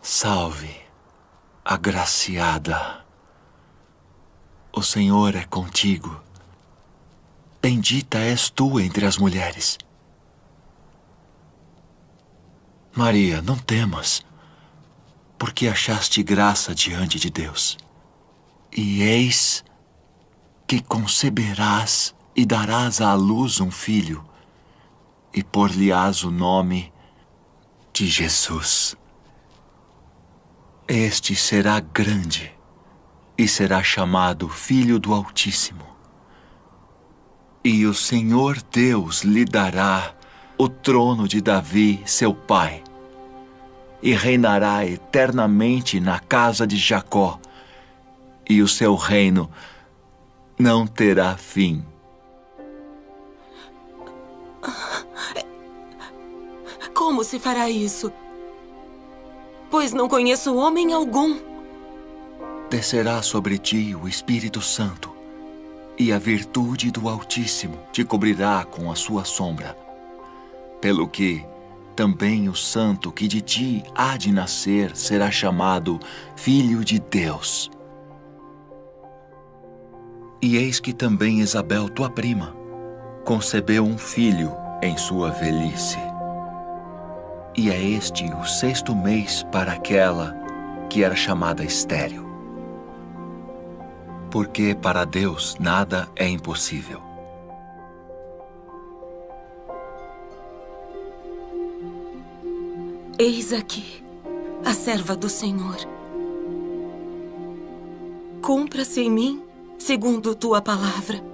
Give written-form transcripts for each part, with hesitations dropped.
Salve, agraciada. O Senhor é contigo. Bendita és tu entre as mulheres. Maria, não temas, porque achaste graça diante de Deus. E eis que conceberás e darás à luz um filho, e por-lhe-ás o nome de Jesus. Este será grande e será chamado Filho do Altíssimo. E o Senhor Deus lhe dará o trono de Davi, seu pai, e reinará eternamente na casa de Jacó, e o seu reino não terá fim. Como se fará isso? Pois não conheço homem algum. Descerá sobre ti o Espírito Santo, e a virtude do Altíssimo te cobrirá com a sua sombra. Pelo que também o santo que de ti há de nascer será chamado Filho de Deus. E eis que também Isabel, tua prima, concebeu um filho em sua velhice. E é este o 6º mês para aquela que era chamada estéril. Porque para Deus nada é impossível. Eis aqui a serva do Senhor. Cumpra-se em mim segundo tua palavra.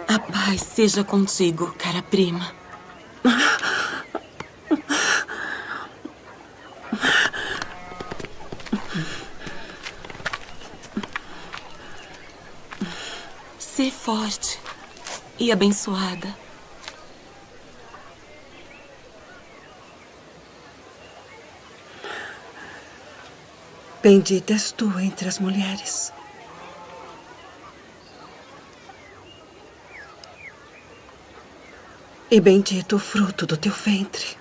A paz seja contigo, cara prima. Sê forte e abençoada. Bendita és tu entre as mulheres. E bendito o fruto do teu ventre.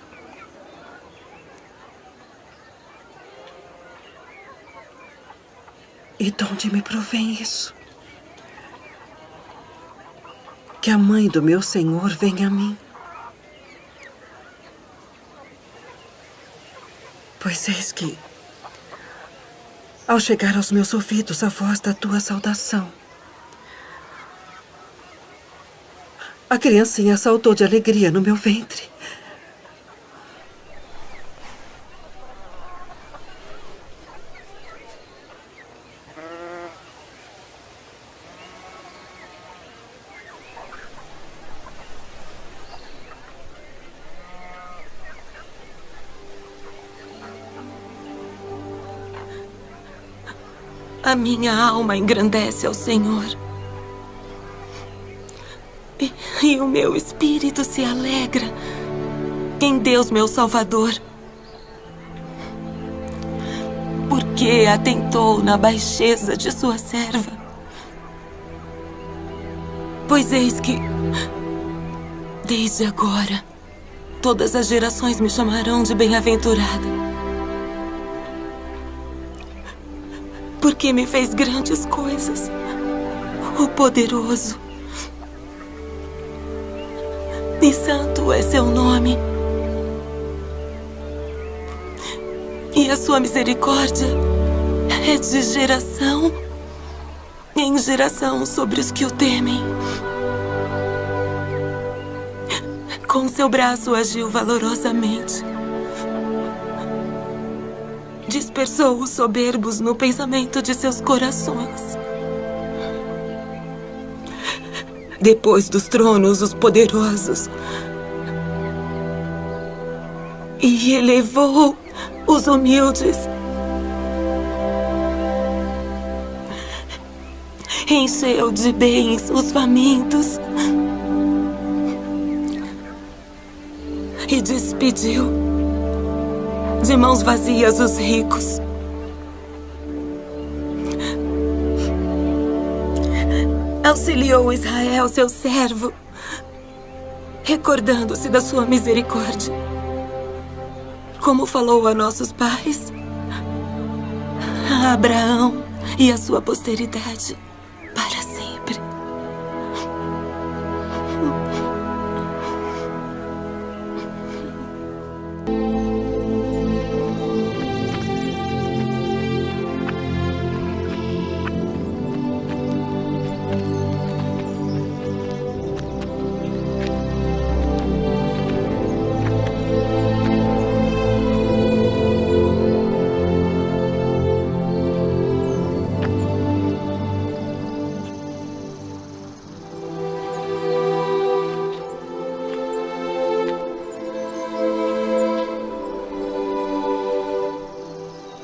E de onde me provém isso? Que a mãe do meu Senhor venha a mim. Pois eis que, ao chegar aos meus ouvidos a voz da tua saudação, a criancinha saltou de alegria no meu ventre. A minha alma engrandece ao Senhor. E o meu espírito se alegra em Deus, meu Salvador. Porque atentou na baixeza de sua serva. Pois eis que, desde agora, todas as gerações me chamarão de bem-aventurada. Porque me fez grandes coisas, o poderoso. E santo é seu nome. E a sua misericórdia é de geração em geração sobre os que o temem. Com seu braço agiu valorosamente. Dispersou os soberbos no pensamento de seus corações. Depois dos tronos, os poderosos. E elevou os humildes. Encheu de bens os famintos. E despediu de mãos vazias os ricos. Auxiliou Israel, seu servo, recordando-se da sua misericórdia, como falou a nossos pais, a Abraão e a sua posteridade para sempre.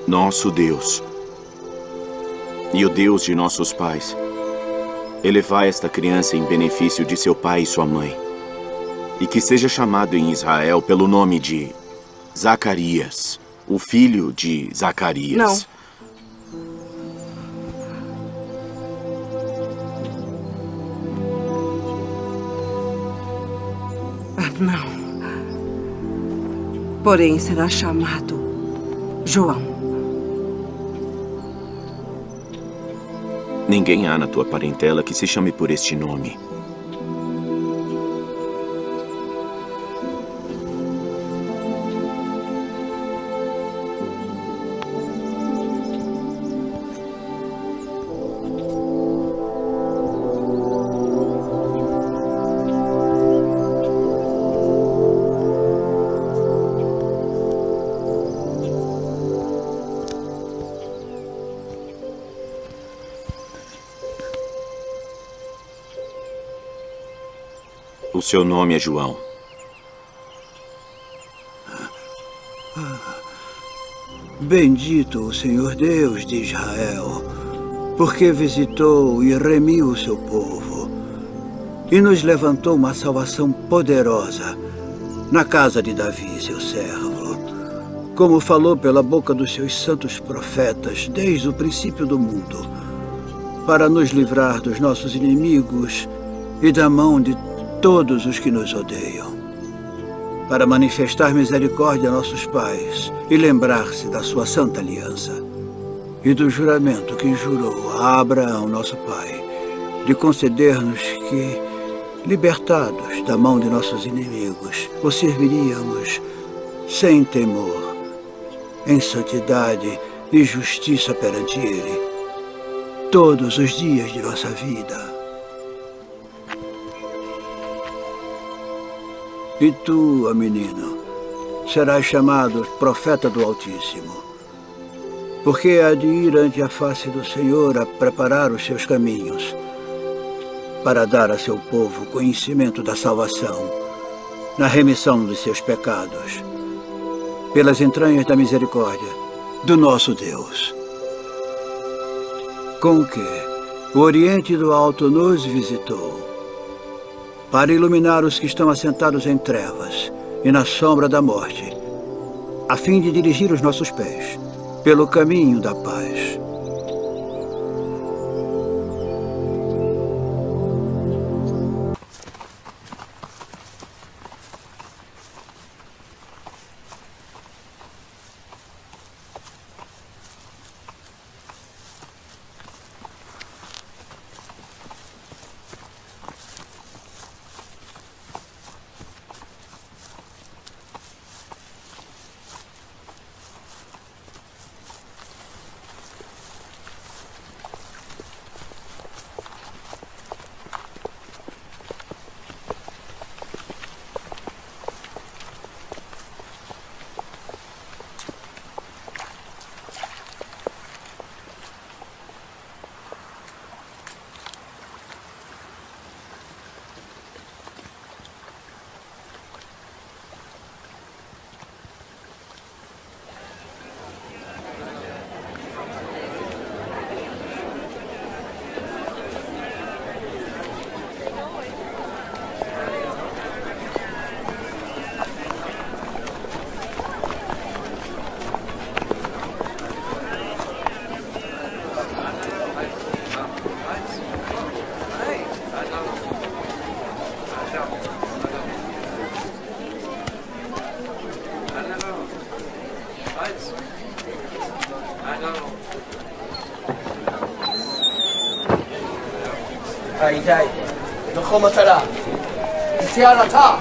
Nosso Deus e o Deus de nossos pais, elevai esta criança em benefício de seu pai e sua mãe, e que seja chamado em Israel pelo nome de Zacarias, o filho de Zacarias. Não. Porém, será chamado João. Ninguém há na tua parentela que se chame por este nome. O seu nome é João. Bendito o Senhor Deus de Israel, porque visitou e remiu o seu povo, e nos levantou uma salvação poderosa na casa de Davi, seu servo, como falou pela boca dos seus santos profetas desde o princípio do mundo, para nos livrar dos nossos inimigos e da mão de todos os que nos odeiam, para manifestar misericórdia a nossos pais e lembrar-se da sua santa aliança e do juramento que jurou a Abraão, nosso pai, de conceder-nos que, libertados da mão de nossos inimigos, o serviríamos sem temor, em santidade e justiça perante Ele, todos os dias de nossa vida. E tu, ó menino, serás chamado profeta do Altíssimo, porque há de ir ante a face do Senhor a preparar os seus caminhos, para dar a seu povo conhecimento da salvação, na remissão dos seus pecados, pelas entranhas da misericórdia do nosso Deus. Com que o Oriente do Alto nos visitou, para iluminar os que estão assentados em trevas e na sombra da morte, a fim de dirigir os nossos pés pelo caminho da paz. די, נוכל מטרה. יציאה לתא.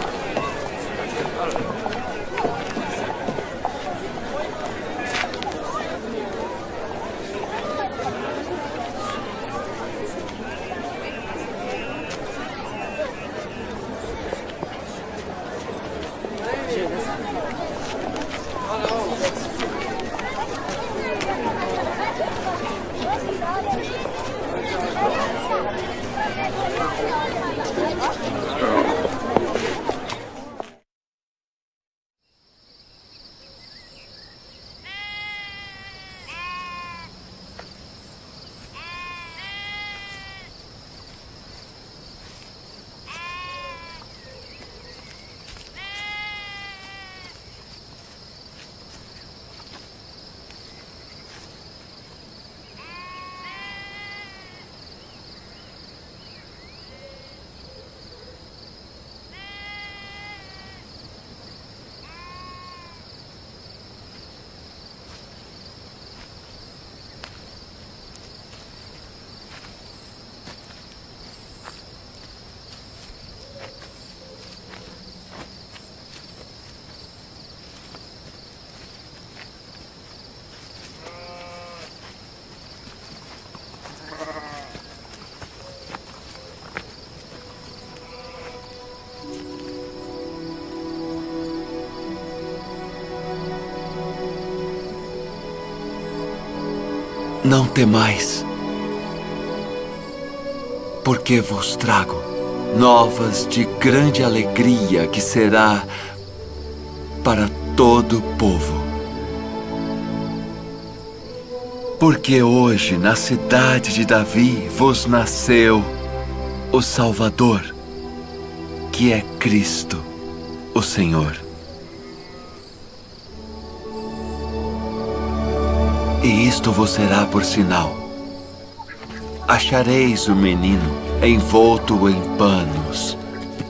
Não temais, porque vos trago novas de grande alegria que será para todo o povo. Porque hoje na cidade de Davi vos nasceu o Salvador, que é Cristo, o Senhor. E isto vos será por sinal. Achareis o menino envolto em panos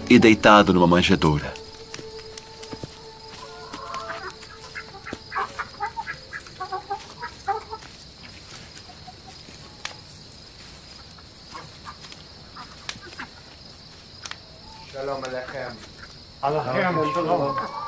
e deitado numa manjedoura. Shalom Aleichem. Aleichem, shalom.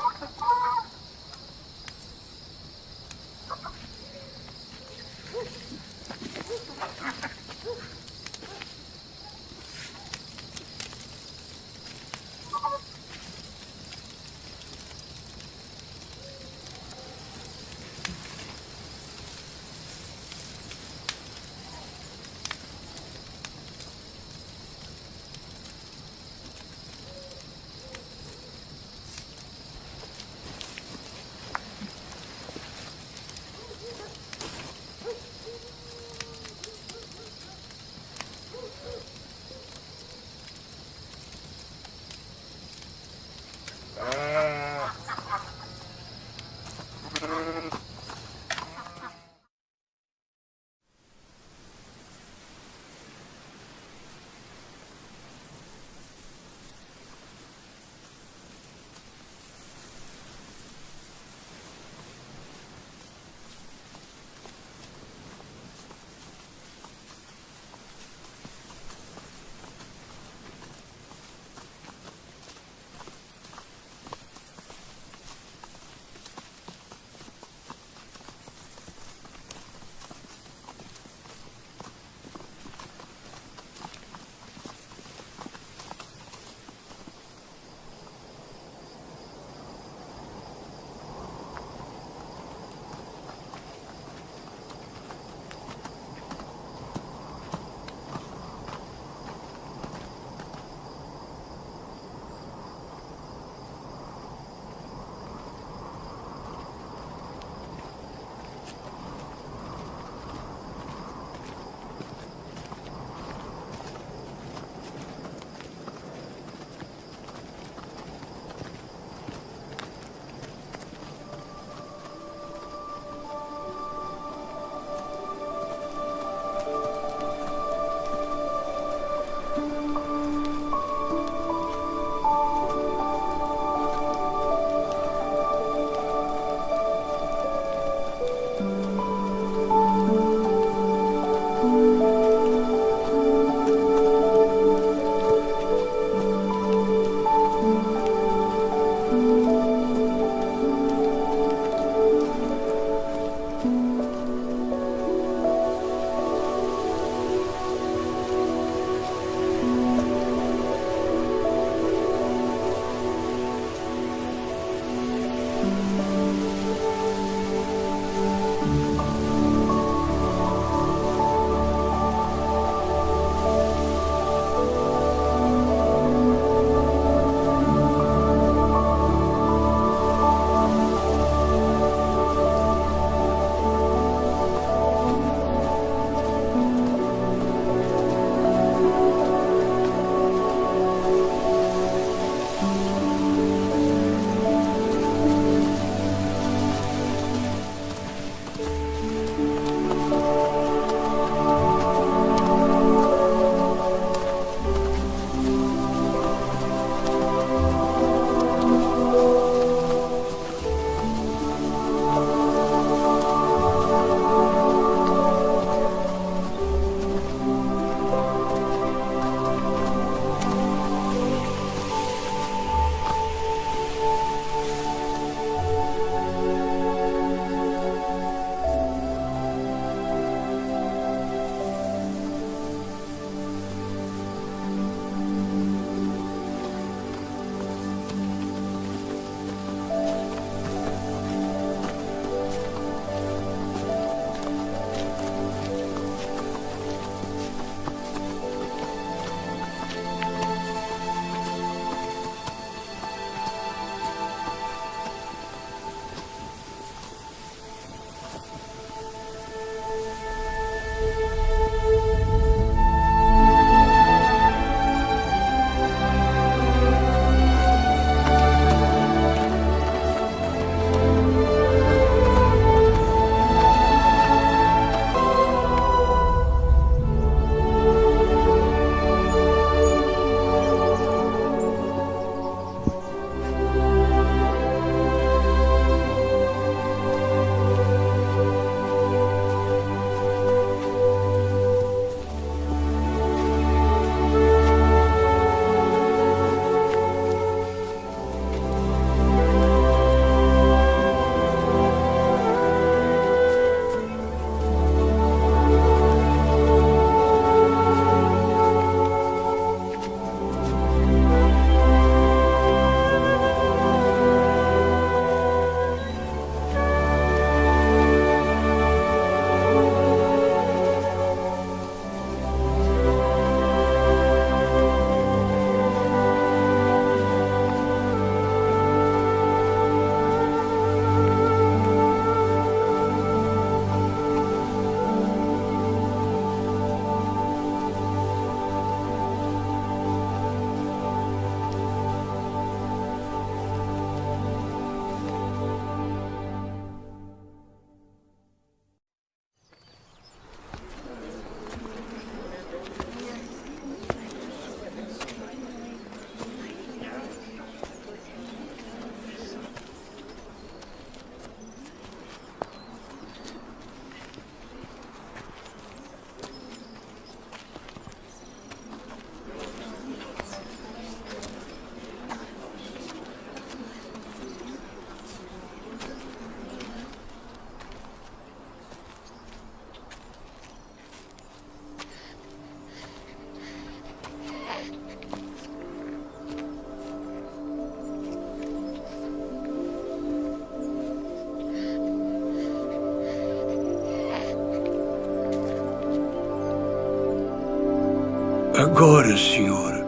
Agora, Senhor,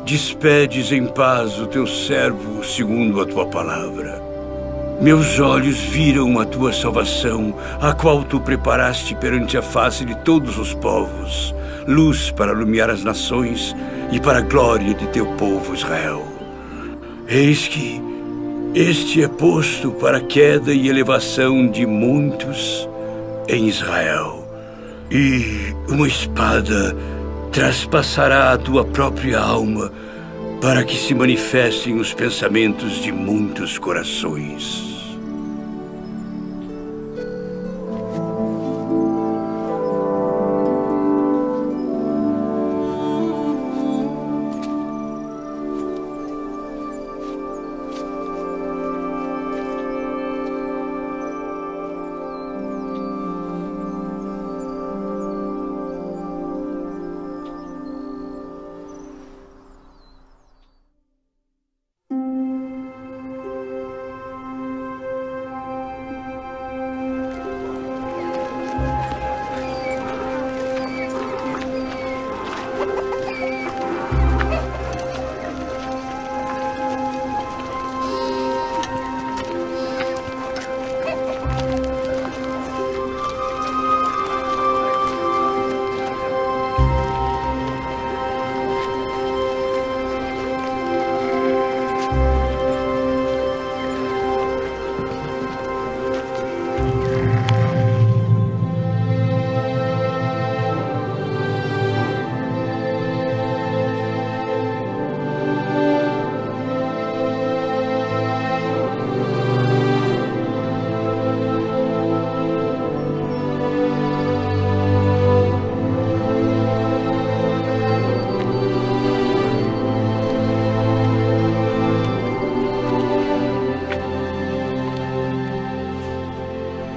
despedes em paz o teu servo segundo a tua palavra. Meus olhos viram a tua salvação, a qual tu preparaste perante a face de todos os povos, luz para iluminar as nações e para a glória de teu povo Israel. Eis que este é posto para a queda e elevação de muitos em Israel, e uma espada traspassará a tua própria alma para que se manifestem os pensamentos de muitos corações.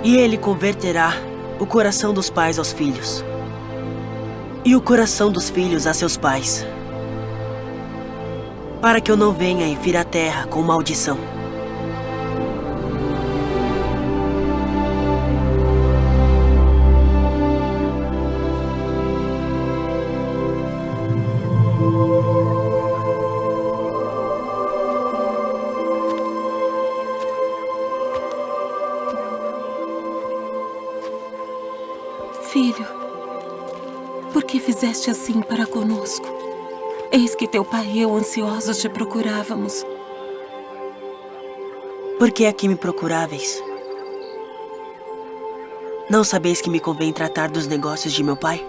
E ele converterá o coração dos pais aos filhos, e o coração dos filhos a seus pais, para que eu não venha e fira a terra com maldição. Filho, por que fizeste assim para conosco? Eis que teu pai e eu ansiosos te procurávamos. Por que aqui me procuráveis? Não sabeis que me convém tratar dos negócios de meu pai?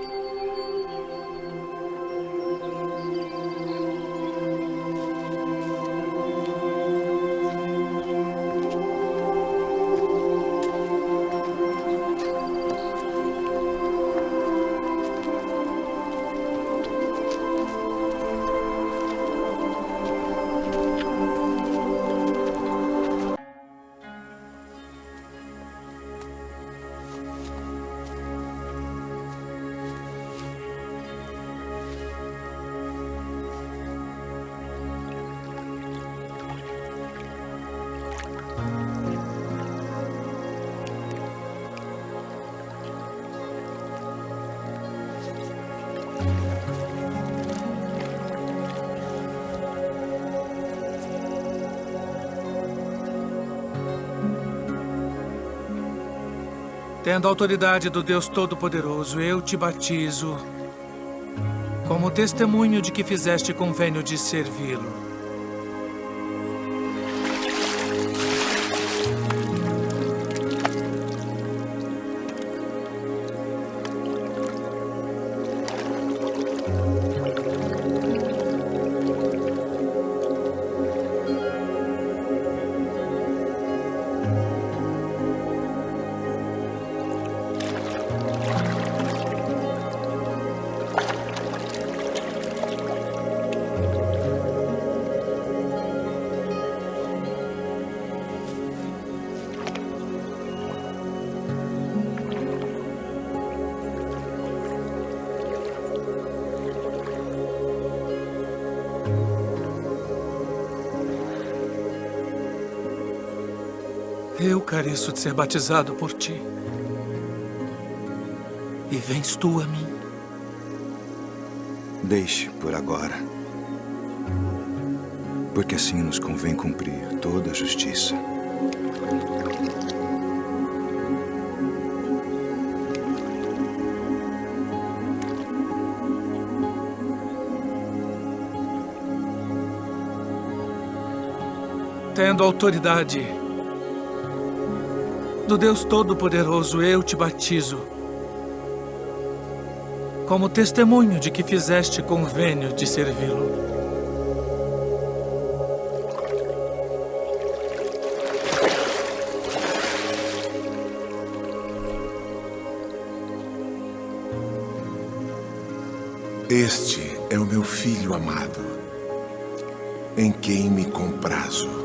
Tendo a autoridade do Deus Todo-Poderoso, eu te batizo como testemunho de que fizeste convênio de servi-lo. Eu careço de ser batizado por ti. E vens tu a mim. Deixe por agora. Porque assim nos convém cumprir toda a justiça. Tendo autoridade do Deus Todo-Poderoso, eu te batizo como testemunho de que fizeste convênio de servi-lo. Este é o meu filho amado, em quem me comprazo.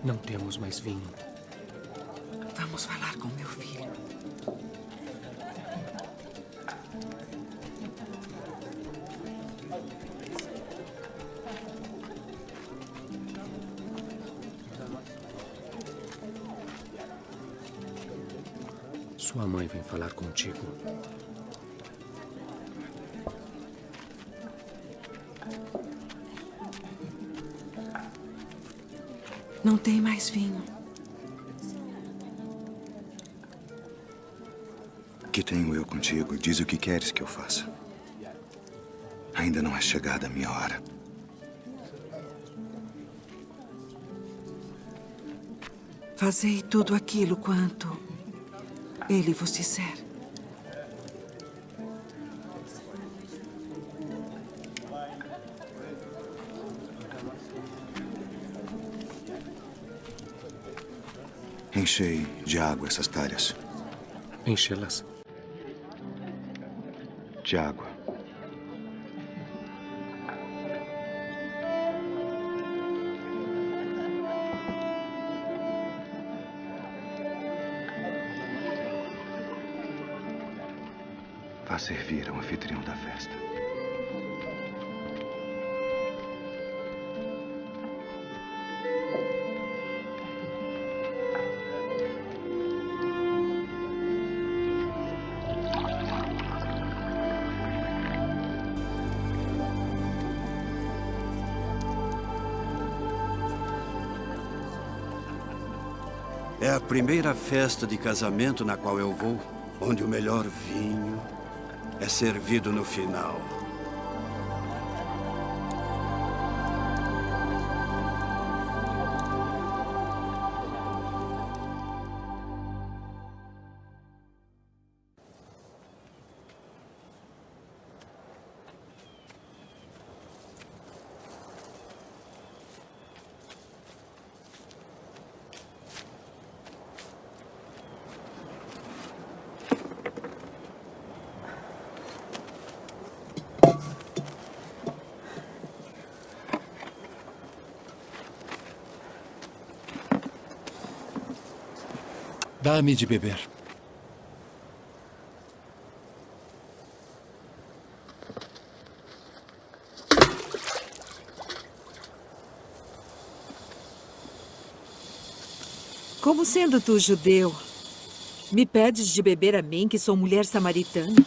Não temos mais vinho. Vamos falar com meu filho. Sua mãe vem falar contigo. Não tem mais vinho. Que tenho eu contigo? Diz o que queres que eu faça. Ainda não é chegada a minha hora. Fazei tudo aquilo quanto ele vos disser. Enchei de água essas talhas. Enchê-las. De água. Vá servir ao anfitrião da festa. É a primeira festa de casamento na qual eu vou, onde o melhor vinho é servido no final. Dá-me de beber. Como sendo tu judeu, me pedes de beber a mim, que sou mulher samaritana?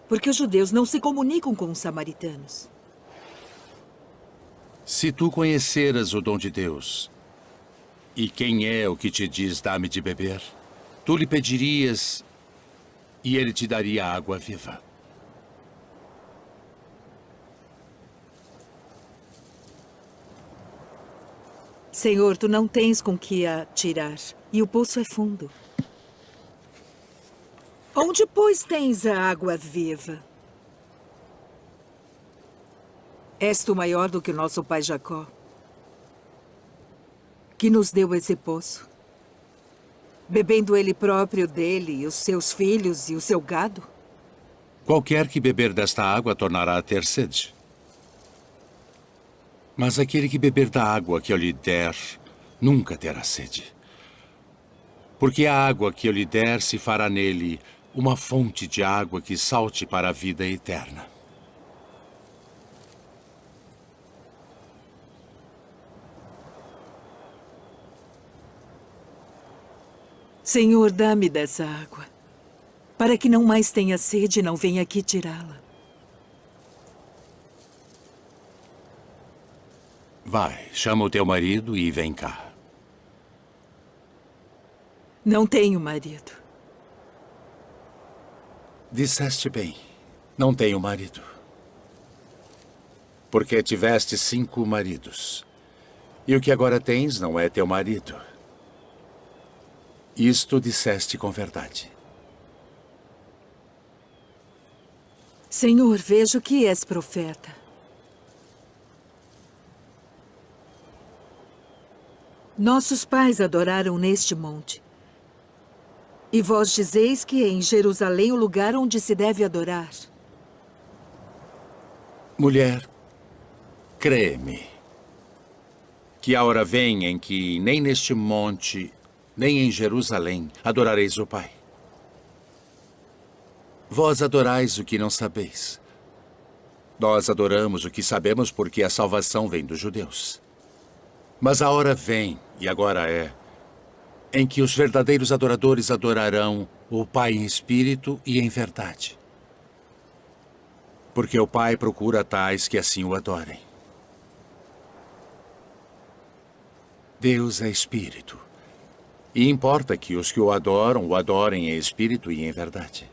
Porque os judeus não se comunicam com os samaritanos. Se tu conheceras o dom de Deus, e quem é o que te diz dá-me de beber, tu lhe pedirias e ele te daria água viva. Senhor, tu não tens com que a tirar, e o poço é fundo. Onde, pois, tens a água viva? És tu maior do que o nosso pai Jacó, que nos deu esse poço, bebendo ele próprio dele, e os seus filhos e o seu gado? Qualquer que beber desta água tornará a ter sede. Mas aquele que beber da água que eu lhe der, nunca terá sede. Porque a água que eu lhe der se fará nele uma fonte de água que salte para a vida eterna. Senhor, dá-me dessa água, para que não mais tenha sede e não venha aqui tirá-la. Vai, chama o teu marido e vem cá. Não tenho marido. Disseste bem, não tenho marido. Porque tiveste 5 maridos. E o que agora tens não é teu marido. Isto disseste com verdade. Senhor, vejo que és profeta. Nossos pais adoraram neste monte. E vós dizeis que é em Jerusalém o lugar onde se deve adorar. Mulher, crê-me, que a hora vem em que nem neste monte, nem em Jerusalém adorareis o Pai. Vós adorais o que não sabeis. Nós adoramos o que sabemos porque a salvação vem dos judeus. Mas a hora vem, e agora é, em que os verdadeiros adoradores adorarão o Pai em espírito e em verdade. Porque o Pai procura tais que assim o adorem. Deus é espírito. E importa que os que o adorem em espírito e em verdade.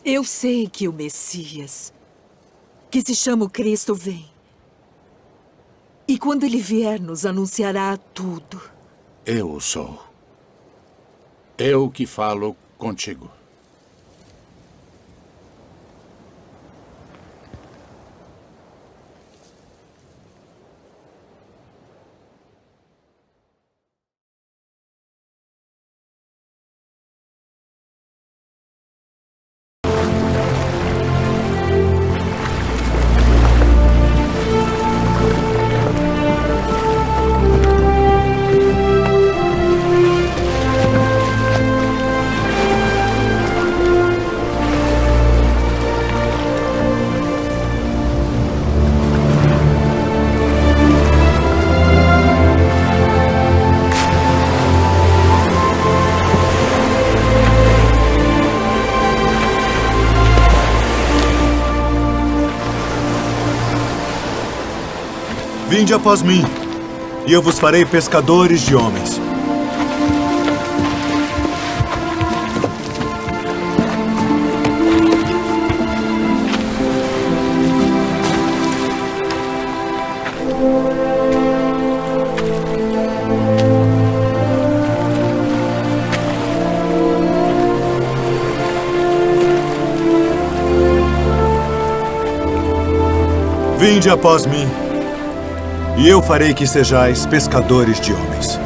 Eu sei que o Messias, que se chama o Cristo, vem. E quando ele vier, nos anunciará tudo. Eu o sou. Eu que falo contigo. Vinde após mim, e eu vos farei pescadores de homens. Vinde após mim, e eu farei que sejais pescadores de homens.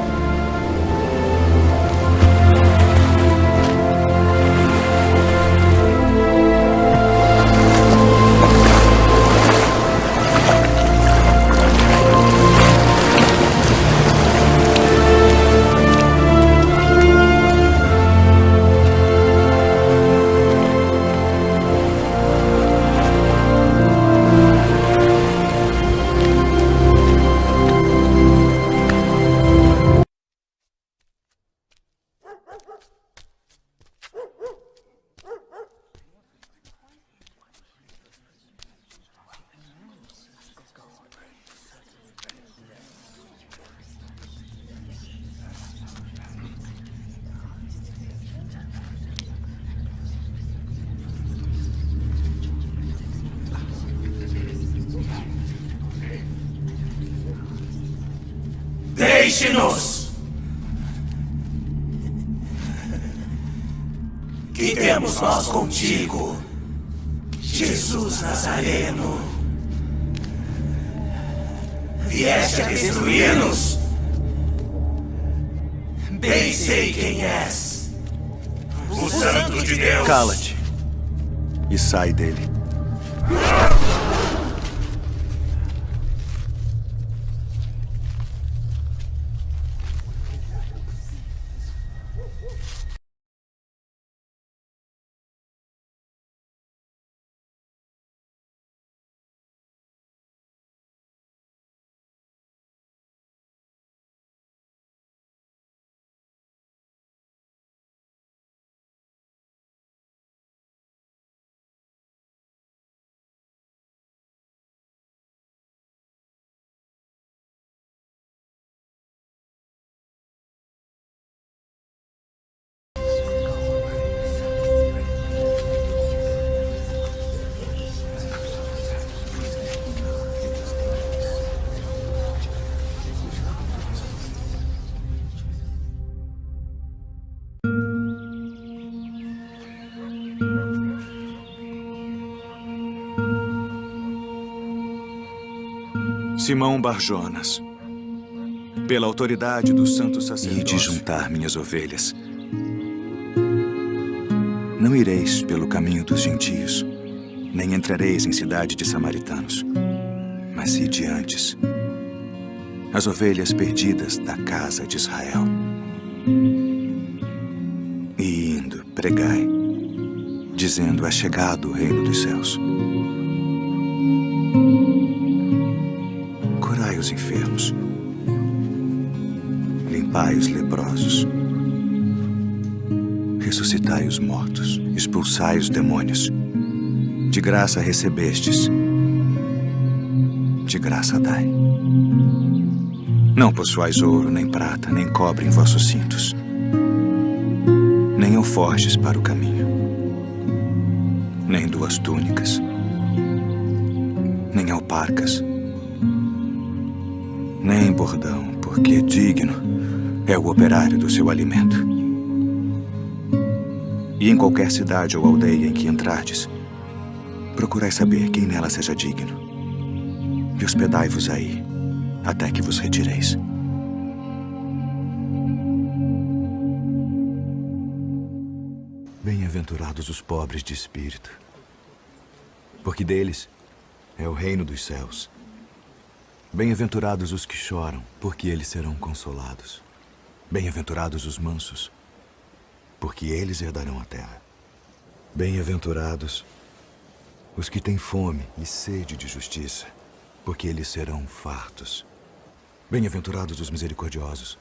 Deixe-nos! Que iremos nós contigo, Jesus Nazareno. Vieste a destruir-nos? Bem sei quem és. O Santo de Deus. Cala-te e sai dele. Simão Barjonas, pela autoridade do santo sacerdócio, e de juntar minhas ovelhas. Não ireis pelo caminho dos gentios, nem entrareis em cidade de samaritanos, mas ide antes, as ovelhas perdidas da casa de Israel. E indo, pregai, dizendo: é chegado o reino dos céus. Curai os enfermos, limpai os leprosos, ressuscitai os mortos, expulsai os demônios. De graça recebestes, de graça dai. Não possuais ouro, nem prata, nem cobre em vossos cintos, nem alforjes para o caminho, nem 2 túnicas, nem alparcas, nem bordão, porque digno é o operário do seu alimento. E em qualquer cidade ou aldeia em que entrardes, procurai saber quem nela seja digno, e hospedai-vos aí, até que vos retireis. Bem-aventurados os pobres de espírito, porque deles é o reino dos céus. Bem-aventurados os que choram, porque eles serão consolados. Bem-aventurados os mansos, porque eles herdarão a terra. Bem-aventurados os que têm fome e sede de justiça, porque eles serão fartos. Bem-aventurados os misericordiosos,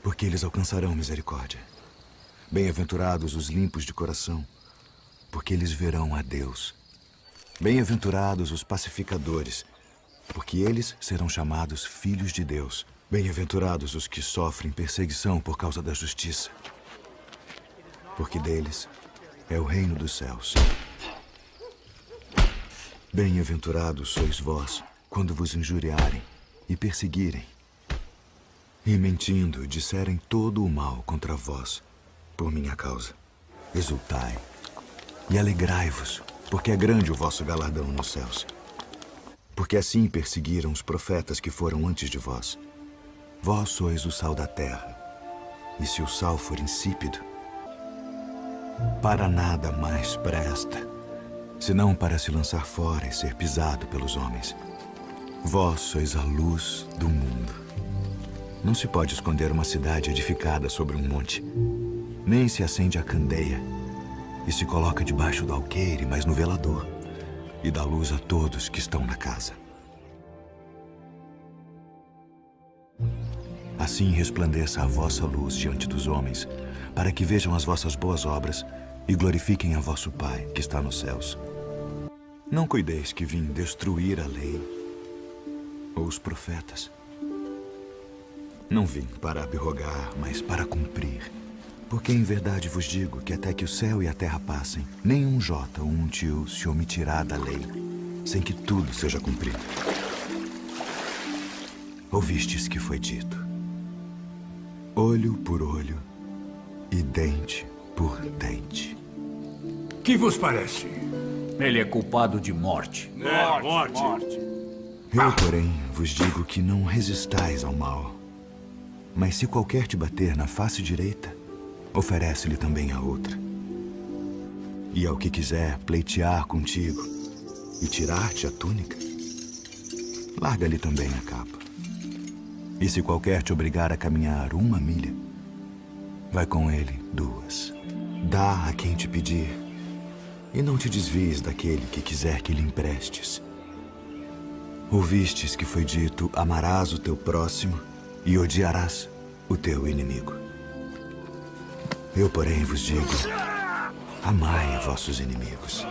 porque eles alcançarão misericórdia. Bem-aventurados os limpos de coração, porque eles verão a Deus. Bem-aventurados os pacificadores, porque eles serão chamados filhos de Deus. Bem-aventurados os que sofrem perseguição por causa da justiça, porque deles é o reino dos céus. Bem-aventurados sois vós, quando vos injuriarem e perseguirem, e mentindo disserem todo o mal contra vós, por minha causa. Exultai e alegrai-vos, porque é grande o vosso galardão nos céus. Porque assim perseguiram os profetas que foram antes de vós. Vós sois o sal da terra, e se o sal for insípido, para nada mais presta, senão para se lançar fora e ser pisado pelos homens. Vós sois a luz do mundo. Não se pode esconder uma cidade edificada sobre um monte, nem se acende a candeia e se coloca debaixo do alqueire, mas no velador, e dá luz a todos que estão na casa. Assim resplandeça a vossa luz diante dos homens, para que vejam as vossas boas obras e glorifiquem a vosso Pai que está nos céus. Não cuideis que vim destruir a lei ou os profetas. Não vim para abrogar, mas para cumprir. Porque em verdade vos digo que até que o céu e a terra passem, nem um jota ou um tio se omitirá da lei, sem que tudo seja cumprido. Ouvistes que foi dito: olho por olho e dente por dente. Que vos parece? Ele é culpado de morte. Morte. Eu, porém, vos digo que não resistais ao mal. Mas se qualquer te bater na face direita, oferece-lhe também a outra. E ao que quiser pleitear contigo e tirar-te a túnica, larga-lhe também a capa. E se qualquer te obrigar a caminhar 1 milha, vai com ele 2. Dá a quem te pedir, e não te desvies daquele que quiser que lhe emprestes. Ouvistes que foi dito: amarás o teu próximo e odiarás o teu inimigo. Eu, porém, vos digo: amai vossos inimigos.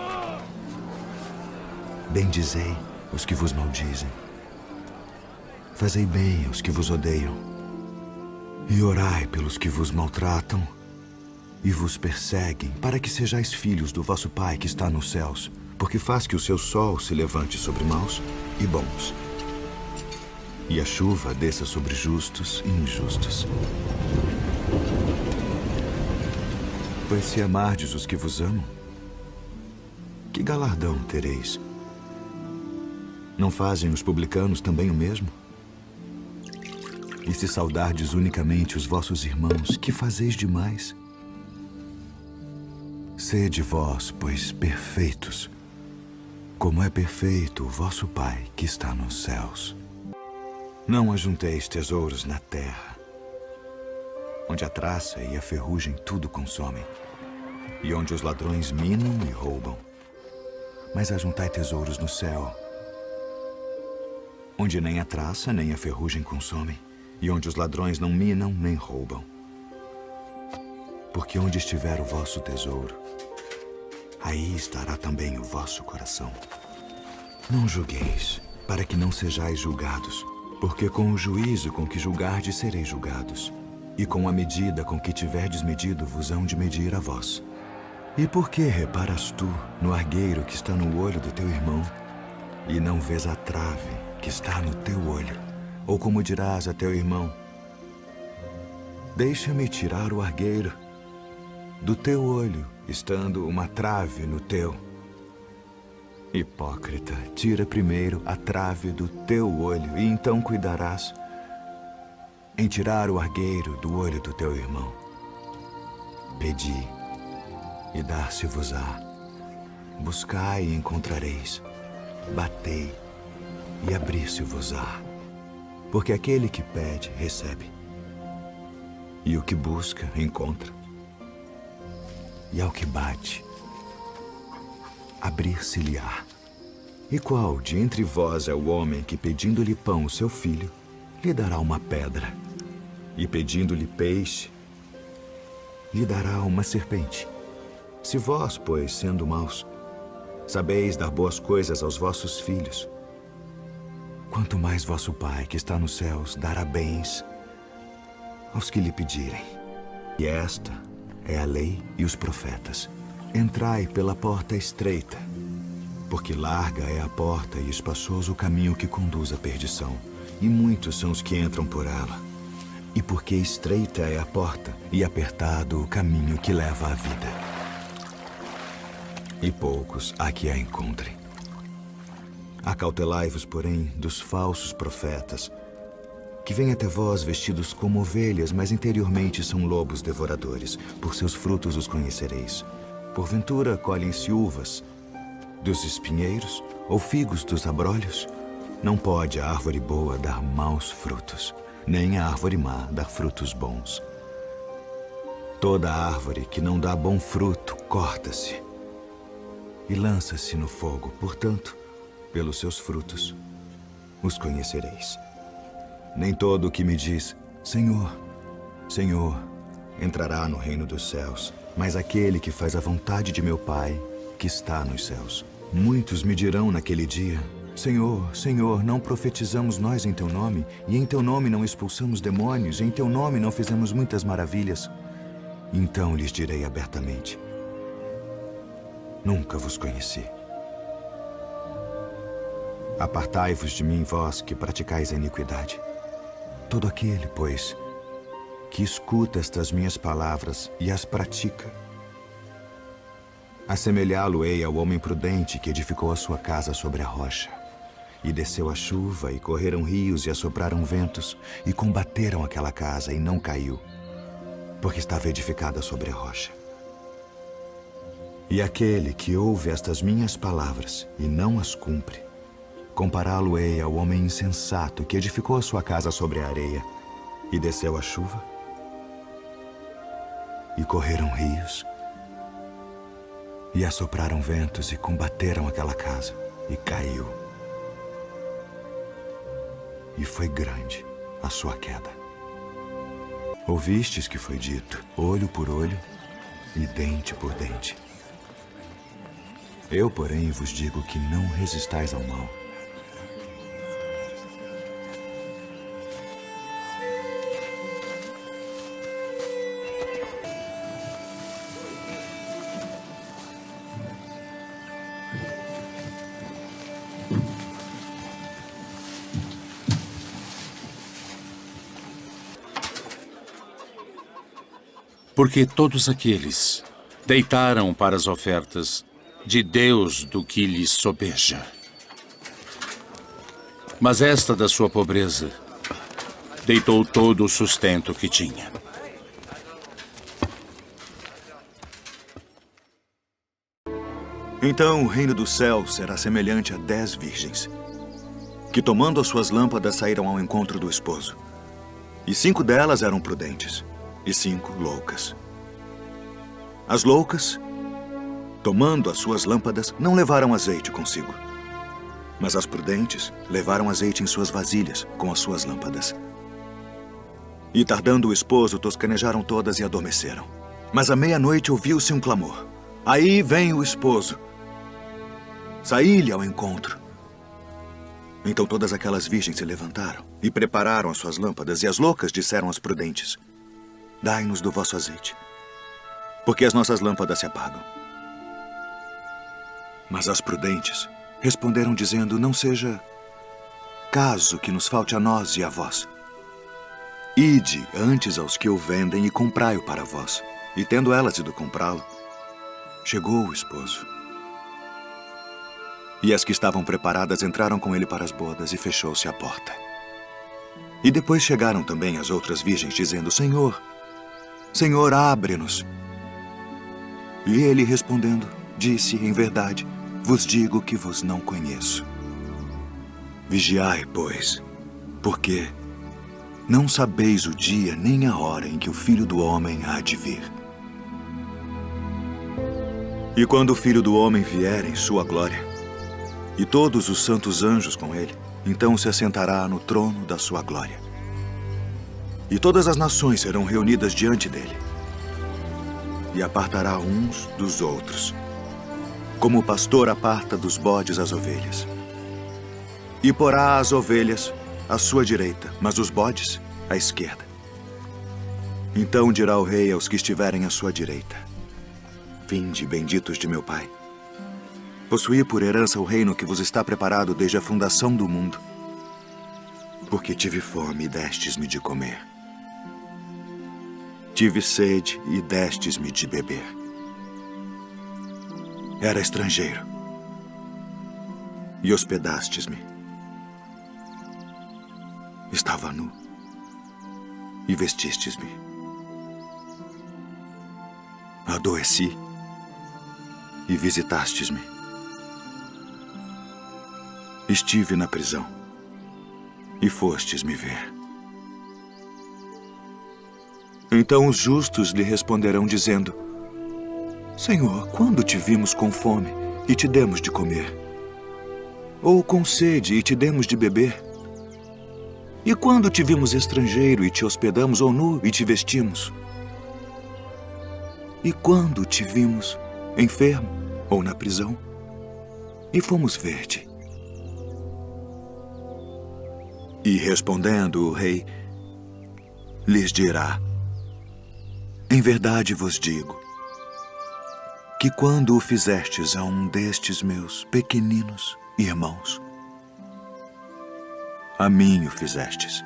Bendizei os que vos maldizem. Fazei bem aos que vos odeiam. E orai pelos que vos maltratam e vos perseguem, para que sejais filhos do vosso Pai que está nos céus, porque faz que o seu sol se levante sobre maus e bons, e a chuva desça sobre justos e injustos. Pois se amardes os que vos amam, que galardão tereis? Não fazem os publicanos também o mesmo? E se saudardes unicamente os vossos irmãos, que fazeis demais? Sede vós, pois, perfeitos, como é perfeito o vosso Pai que está nos céus. Não ajunteis tesouros na terra, onde a traça e a ferrugem tudo consomem, e onde os ladrões minam e roubam. Mas ajuntai tesouros no céu, onde nem a traça nem a ferrugem consomem, e onde os ladrões não minam nem roubam. Porque onde estiver o vosso tesouro, aí estará também o vosso coração. Não julgueis, para que não sejais julgados, porque com o juízo com que julgardes sereis julgados, e com a medida com que tiverdes medido vos hão de medir a vós. E por que reparas tu no argueiro que está no olho do teu irmão, e não vês a trave que está no teu olho? Ou como dirás a teu irmão: deixa-me tirar o argueiro do teu olho, estando uma trave no teu? Hipócrita, tira primeiro a trave do teu olho, e então cuidarás em tirar o argueiro do olho do teu irmão. Pedi, e dar-se-vos-á. Buscai e encontrareis. Batei, e abrir-se-vos-á. Porque aquele que pede, recebe. E o que busca, encontra. E ao que bate, abrir-se-lhe-á. E qual de entre vós é o homem que, pedindo-lhe pão o seu filho, lhe dará uma pedra? E pedindo-lhe peixe, lhe dará uma serpente? Se vós, pois, sendo maus, sabeis dar boas coisas aos vossos filhos, quanto mais vosso Pai, que está nos céus, dará bens aos que lhe pedirem. E esta é a lei e os profetas. Entrai pela porta estreita, porque larga é a porta e espaçoso o caminho que conduz à perdição, e muitos são os que entram por ela. E porque estreita é a porta e apertado o caminho que leva à vida, e poucos há que a encontrem. Acautelai-vos, porém, dos falsos profetas, que vêm até vós vestidos como ovelhas, mas interiormente são lobos devoradores. Por seus frutos os conhecereis. Porventura colhem-se uvas dos espinheiros ou figos dos abrolhos? Não pode a árvore boa dar maus frutos, nem a árvore má dar frutos bons. Toda árvore que não dá bom fruto corta-se e lança-se no fogo. Portanto, pelos seus frutos os conhecereis. Nem todo o que me diz, Senhor, Senhor, entrará no reino dos céus, mas aquele que faz a vontade de meu Pai, que está nos céus. Muitos me dirão naquele dia: Senhor, Senhor, não profetizamos nós em teu nome, e em teu nome não expulsamos demônios, e em teu nome não fizemos muitas maravilhas? Então lhes direi abertamente: nunca vos conheci. Apartai-vos de mim, vós que praticais a iniquidade. Todo aquele, pois, que escuta estas minhas palavras e as pratica, Assemelhá-lo-ei ao homem prudente que edificou a sua casa sobre a rocha. E desceu a chuva, e correram rios, e assopraram ventos, e combateram aquela casa, e não caiu, porque estava edificada sobre a rocha. E aquele que ouve estas minhas palavras, e não as cumpre, compará-lo-ei ao homem insensato que edificou a sua casa sobre a areia, e desceu a chuva, e correram rios, e assopraram ventos, e combateram aquela casa, e caiu. E foi grande a sua queda. Ouvistes que foi dito, olho por olho e dente por dente. Eu, porém, vos digo que não resistais ao mal. Porque todos aqueles deitaram para as ofertas de Deus do que lhes sobeja. Mas esta da sua pobreza deitou todo o sustento que tinha. Então o reino do céu será semelhante a 10 virgens, que tomando as suas lâmpadas saíram ao encontro do esposo. E 5 delas eram prudentes, e 5 loucas. As loucas, tomando as suas lâmpadas, não levaram azeite consigo. Mas as prudentes levaram azeite em suas vasilhas com as suas lâmpadas. E tardando o esposo, toscanejaram todas e adormeceram. Mas à meia-noite ouviu-se um clamor. Aí vem o esposo. Saí-lhe ao encontro. Então todas aquelas virgens se levantaram e prepararam as suas lâmpadas, e as loucas disseram às prudentes: Dai-nos do vosso azeite, porque as nossas lâmpadas se apagam. Mas as prudentes responderam dizendo: Não seja caso que nos falte a nós e a vós. Ide antes aos que o vendem e comprai-o para vós. E tendo elas ido comprá-lo, chegou o esposo. E as que estavam preparadas entraram com ele para as bodas, e fechou-se a porta. E depois chegaram também as outras virgens, dizendo: Senhor, Senhor, abre-nos. E ele, respondendo, disse: Em verdade, vos digo que vos não conheço. Vigiai, pois, porque não sabeis o dia nem a hora em que o Filho do Homem há de vir. E quando o Filho do Homem vier em sua glória, e todos os santos anjos com ele, então se assentará no trono da sua glória. E todas as nações serão reunidas diante dele. E apartará uns dos outros, como o pastor aparta dos bodes as ovelhas. E porá as ovelhas à sua direita, mas os bodes à esquerda. Então dirá o rei aos que estiverem à sua direita: Vinde, benditos de meu Pai. Possuí por herança o reino que vos está preparado desde a fundação do mundo. Porque tive fome e destes-me de comer. Tive sede e destes-me de beber. Era estrangeiro e hospedastes-me. Estava nu e vestistes-me. Adoeci e visitastes-me. Estive na prisão e fostes me ver. Então os justos lhe responderão dizendo: Senhor, quando te vimos com fome e te demos de comer? Ou com sede e te demos de beber? E quando te vimos estrangeiro e te hospedamos, ou nu e te vestimos? E quando te vimos enfermo ou na prisão e fomos ver-te? E respondendo o rei, lhes dirá: Em verdade vos digo, que quando o fizestes a um destes meus pequeninos irmãos, a mim o fizestes.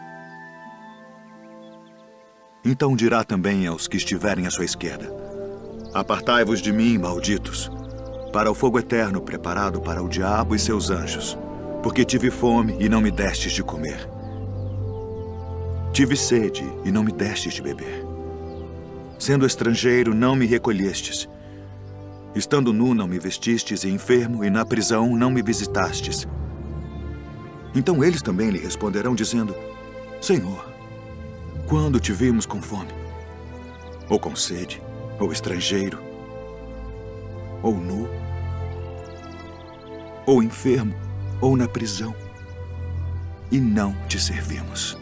Então dirá também aos que estiverem à sua esquerda: Apartai-vos de mim, malditos, para o fogo eterno preparado para o diabo e seus anjos, porque tive fome e não me destes de comer. Tive sede e não me destes de beber. Sendo estrangeiro, não me recolhestes. Estando nu, não me vestistes, e enfermo, e na prisão, não me visitastes. Então eles também lhe responderão, dizendo: Senhor, quando te vimos com fome, ou com sede, ou estrangeiro, ou nu, ou enfermo, ou na prisão, e não te servimos?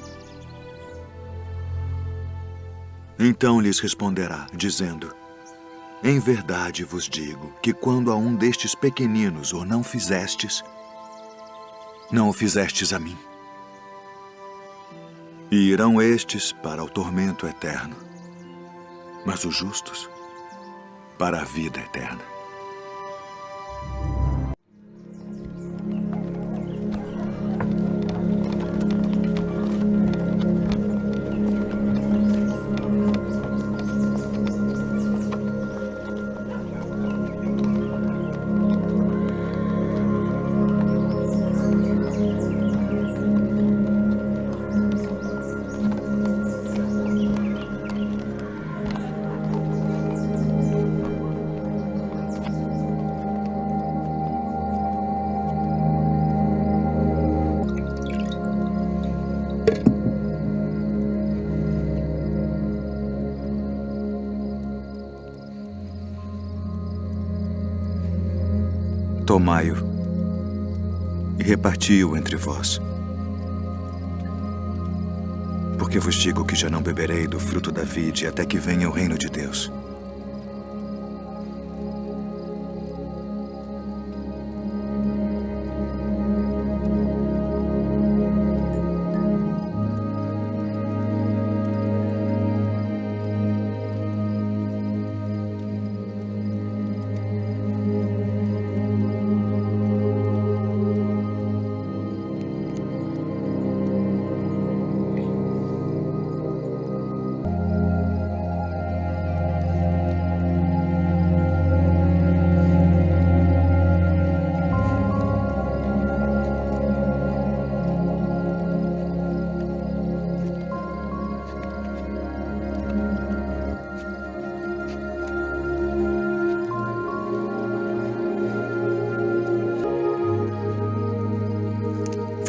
Então lhes responderá, dizendo: Em verdade vos digo que quando a um destes pequeninos o não fizestes, não o fizestes a mim. E irão estes para o tormento eterno, mas os justos para a vida eterna. Tomai-o e reparti-o entre vós. Porque vos digo que já não beberei do fruto da vide até que venha o reino de Deus.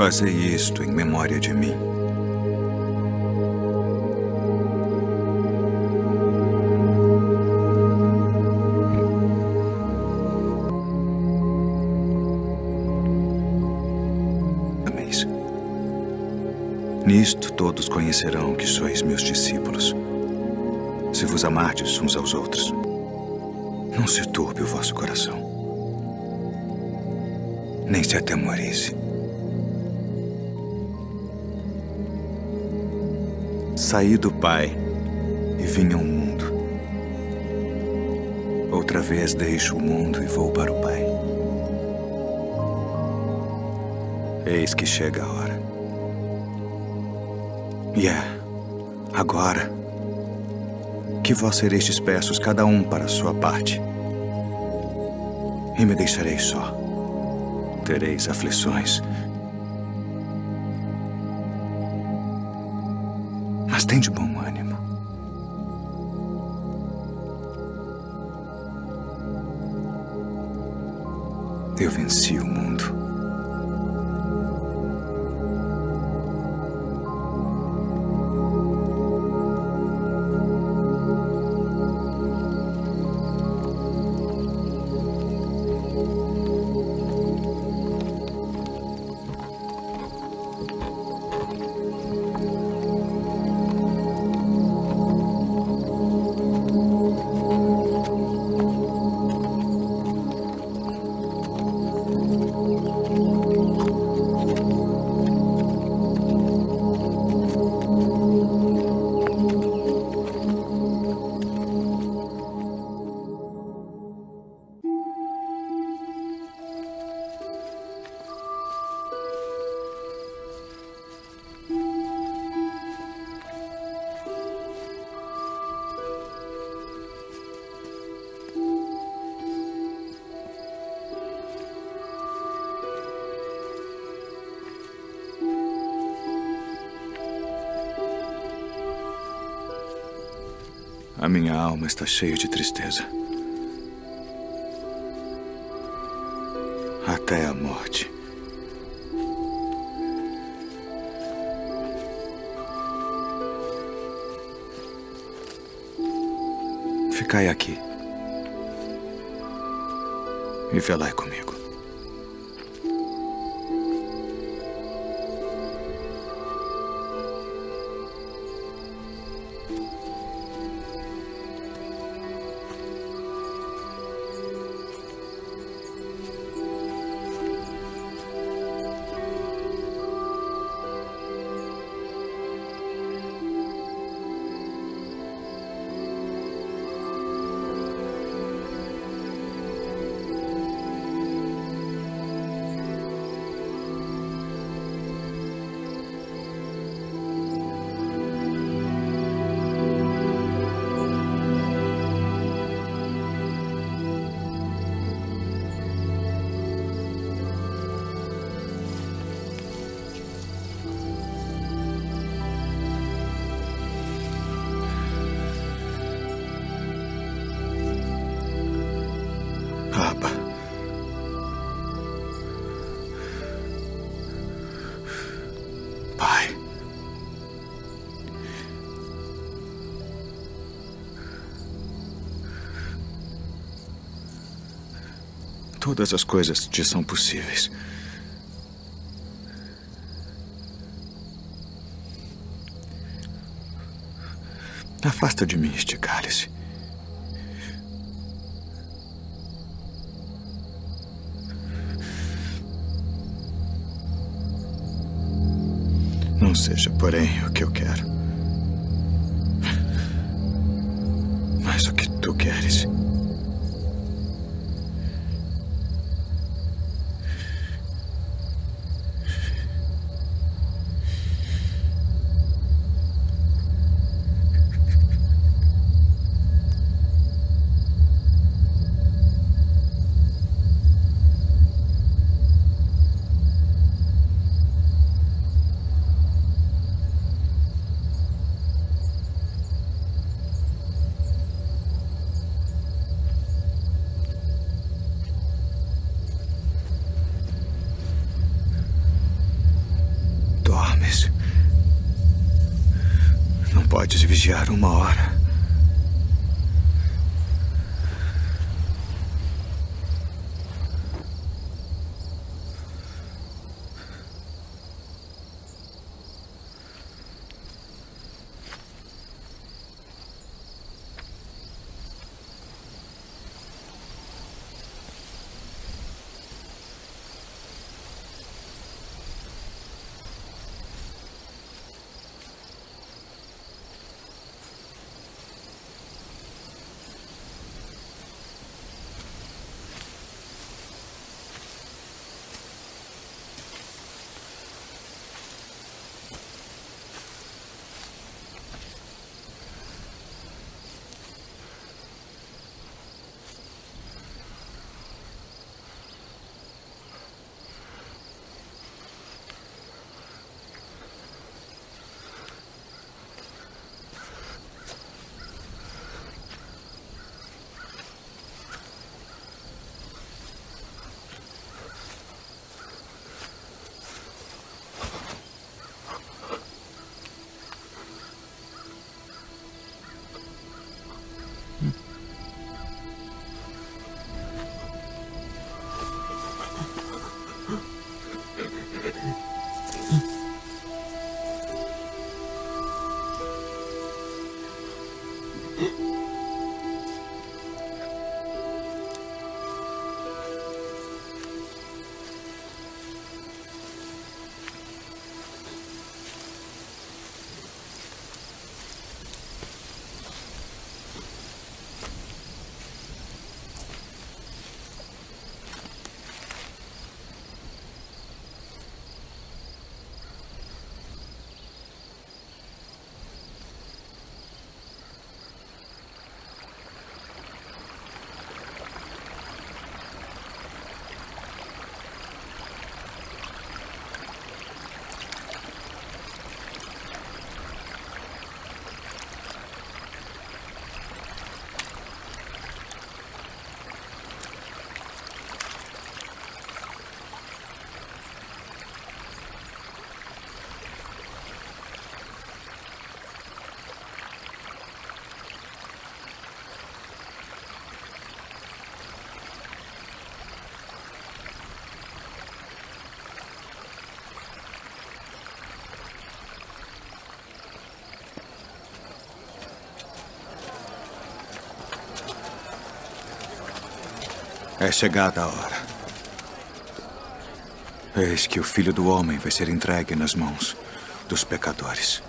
Fazei isto em memória de mim. Ameis. Nisto todos conhecerão que sois meus discípulos, se vos amardes uns aos outros. Não se turbe o vosso coração, nem se atemorize. Saí do Pai e vim ao mundo. Outra vez deixo o mundo e vou para o Pai. Eis que chega a hora. E agora, que vós sereis dispersos cada um para a sua parte. E me deixareis só. Tereis aflições. Mas tende bom ânimo. Eu venci o mundo. A minha alma está cheia de tristeza. Até a morte. Ficai aqui. E velai comigo. Abba. Pai. Todas as coisas te são possíveis. Afasta de mim este cálice. Não seja, porém, o que eu quero, mas o que tu queres. Dormes. Não podes vigiar uma hora. É chegada a hora. Eis que o Filho do Homem vai ser entregue nas mãos dos pecadores.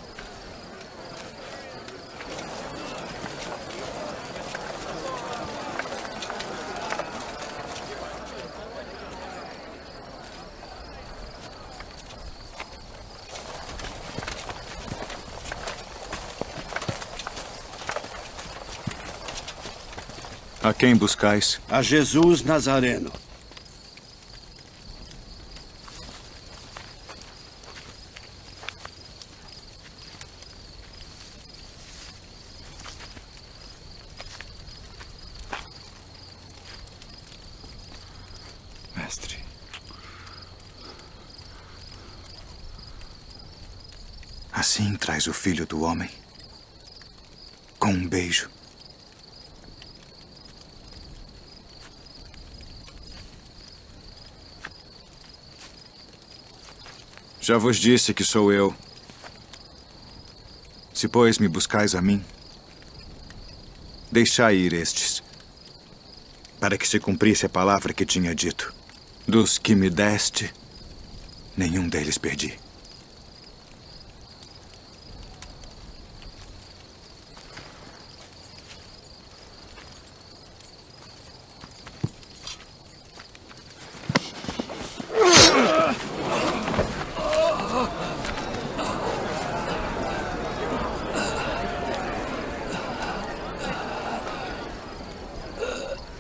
A quem buscais? A Jesus Nazareno. Mestre. Assim traz o Filho do Homem? Com um beijo. Já vos disse que sou eu. Se, pois, me buscais a mim, deixai ir estes, para que se cumprisse a palavra que tinha dito. Dos que me deste, nenhum deles perdi.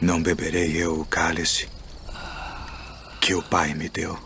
Não beberei eu o cálice que o Pai me deu.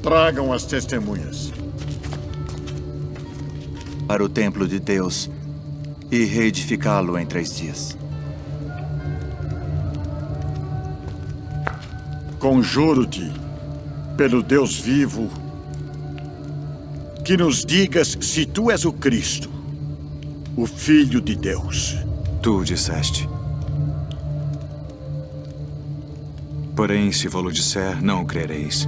Tragam as testemunhas. Para o templo de Deus e reedificá-lo em 3 dias. Conjuro-te, pelo Deus vivo, que nos digas se tu és o Cristo, o Filho de Deus. Tu o disseste. Porém, se vou-lo disser, não o crereis.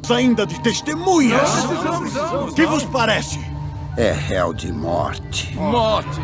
Ainda de testemunhas! Que vos parece? É réu de morte. Morte!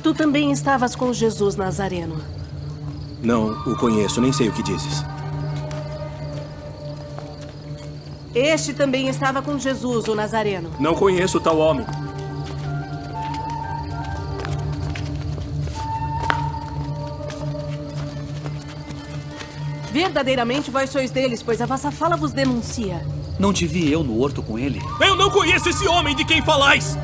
Tu também estavas com Jesus Nazareno. Não o conheço, nem sei o que dizes. Este também estava com Jesus, o Nazareno. Não conheço tal homem. Verdadeiramente vós sois deles, pois a vossa fala vos denuncia. Não te vi eu no horto com ele? Eu não conheço esse homem de quem falais!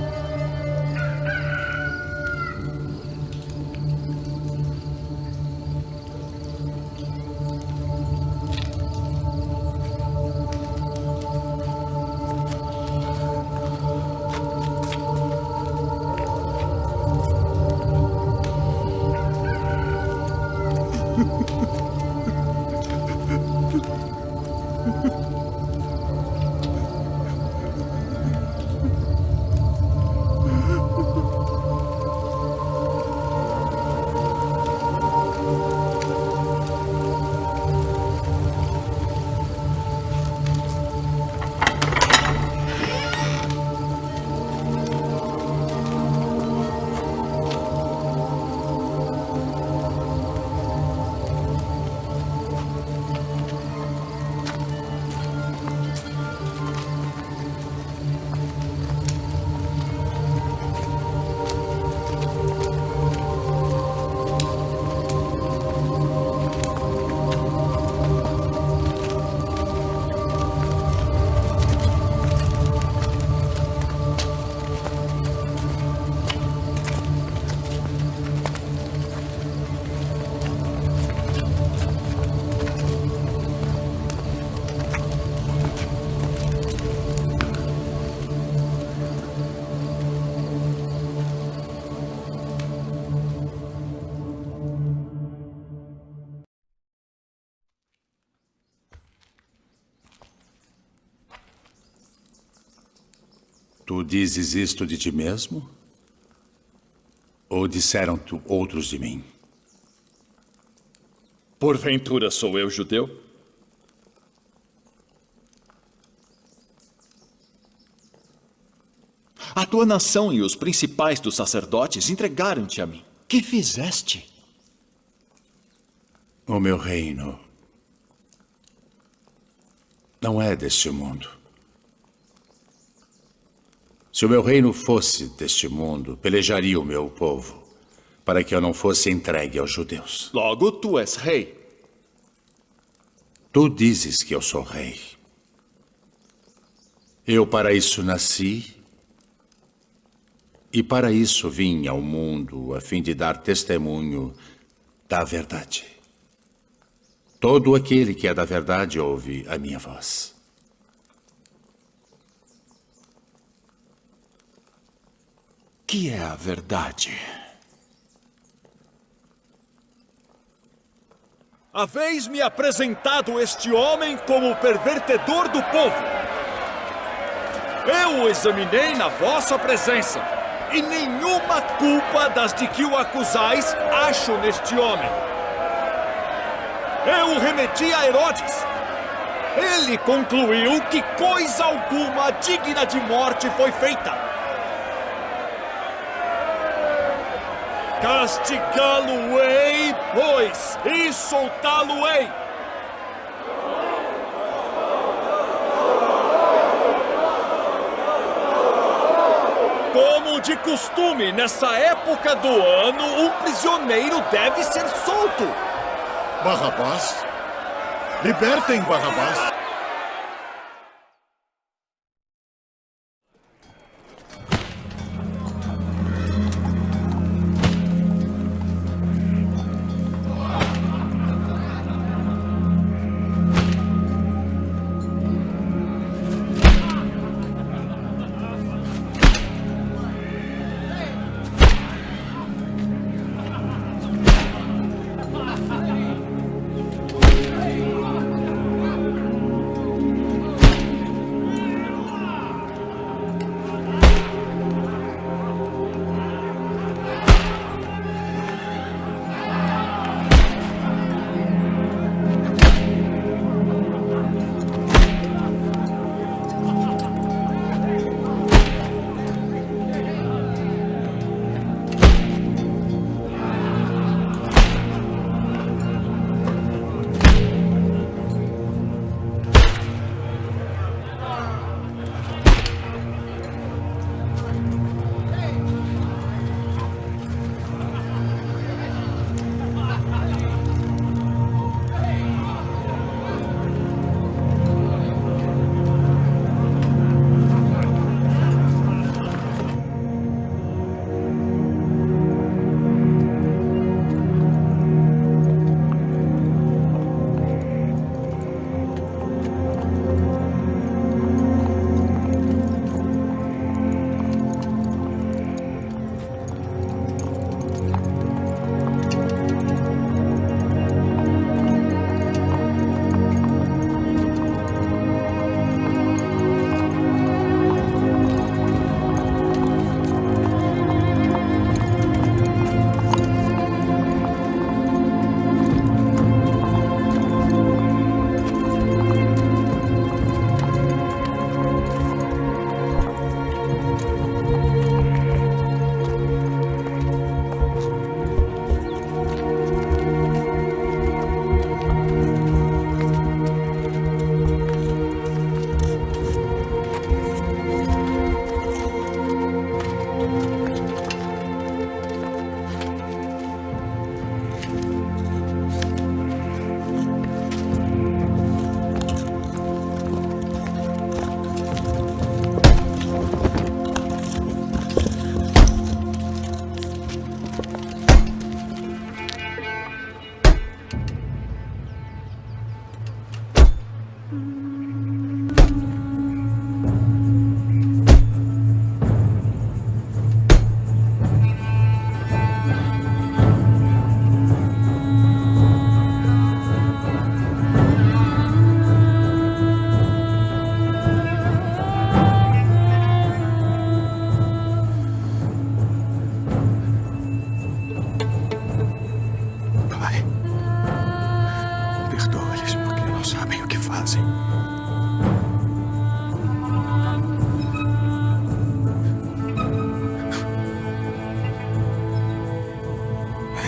Tu dizes isto de ti mesmo? Ou disseram outros de mim? Porventura sou eu judeu? A tua nação e os principais dos sacerdotes entregaram-te a mim. Que fizeste? O meu reino não é deste mundo. Se o meu reino fosse deste mundo, pelejaria o meu povo para que eu não fosse entregue aos judeus. Logo, tu és rei. Tu dizes que eu sou rei. Eu para isso nasci e para isso vim ao mundo, a fim de dar testemunho da verdade. Todo aquele que é da verdade ouve a minha voz. Que é a verdade? Haveis-me apresentado este homem como o pervertedor do povo. Eu o examinei na vossa presença, e nenhuma culpa das de que o acusais acho neste homem. Eu o remeti a Herodes. Ele concluiu que coisa alguma digna de morte foi feita. Castigá-lo-ei, pois, e soltá-lo-ei. Como de costume, nessa época do ano, um prisioneiro deve ser solto. Barrabás? Libertem Barrabás.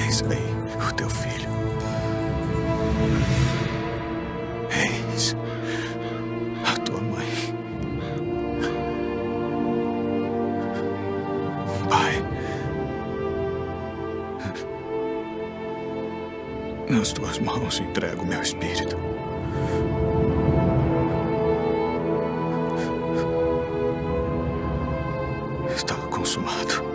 Eis aí o teu filho. Eis a tua mãe. Pai, nas tuas mãos entrego o meu espírito. Está consumado.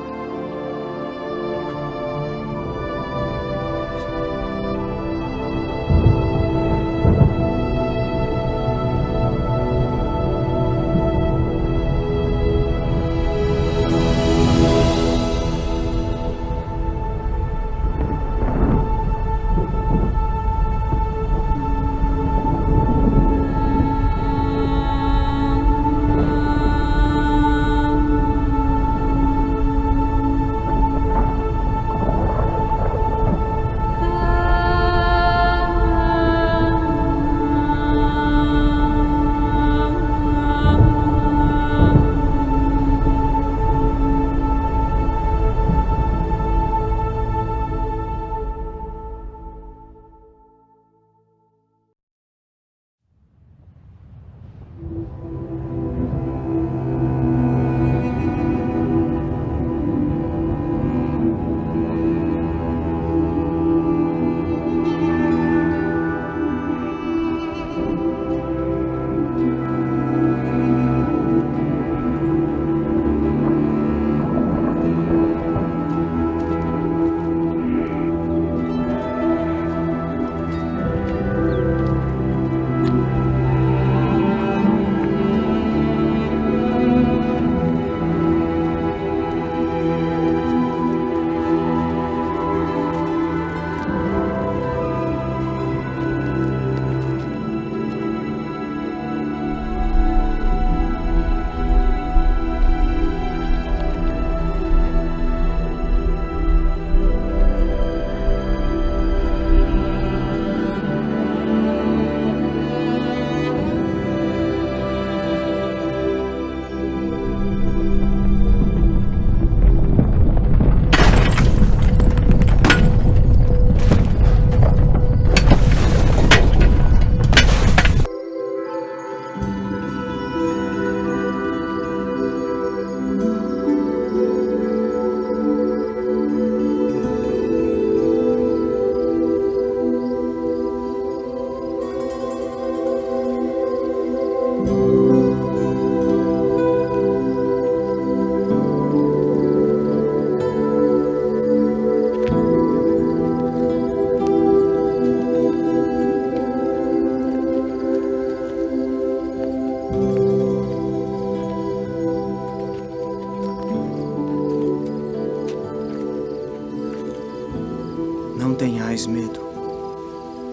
Não tenhais medo,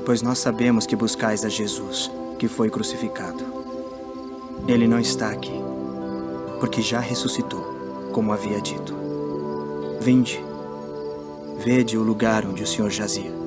pois nós sabemos que buscais a Jesus, que foi crucificado. Ele não está aqui, porque já ressuscitou, como havia dito. Vinde, vede o lugar onde o Senhor jazia.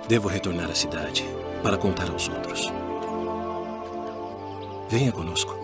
Devo retornar à cidade para contar aos outros. Venha conosco.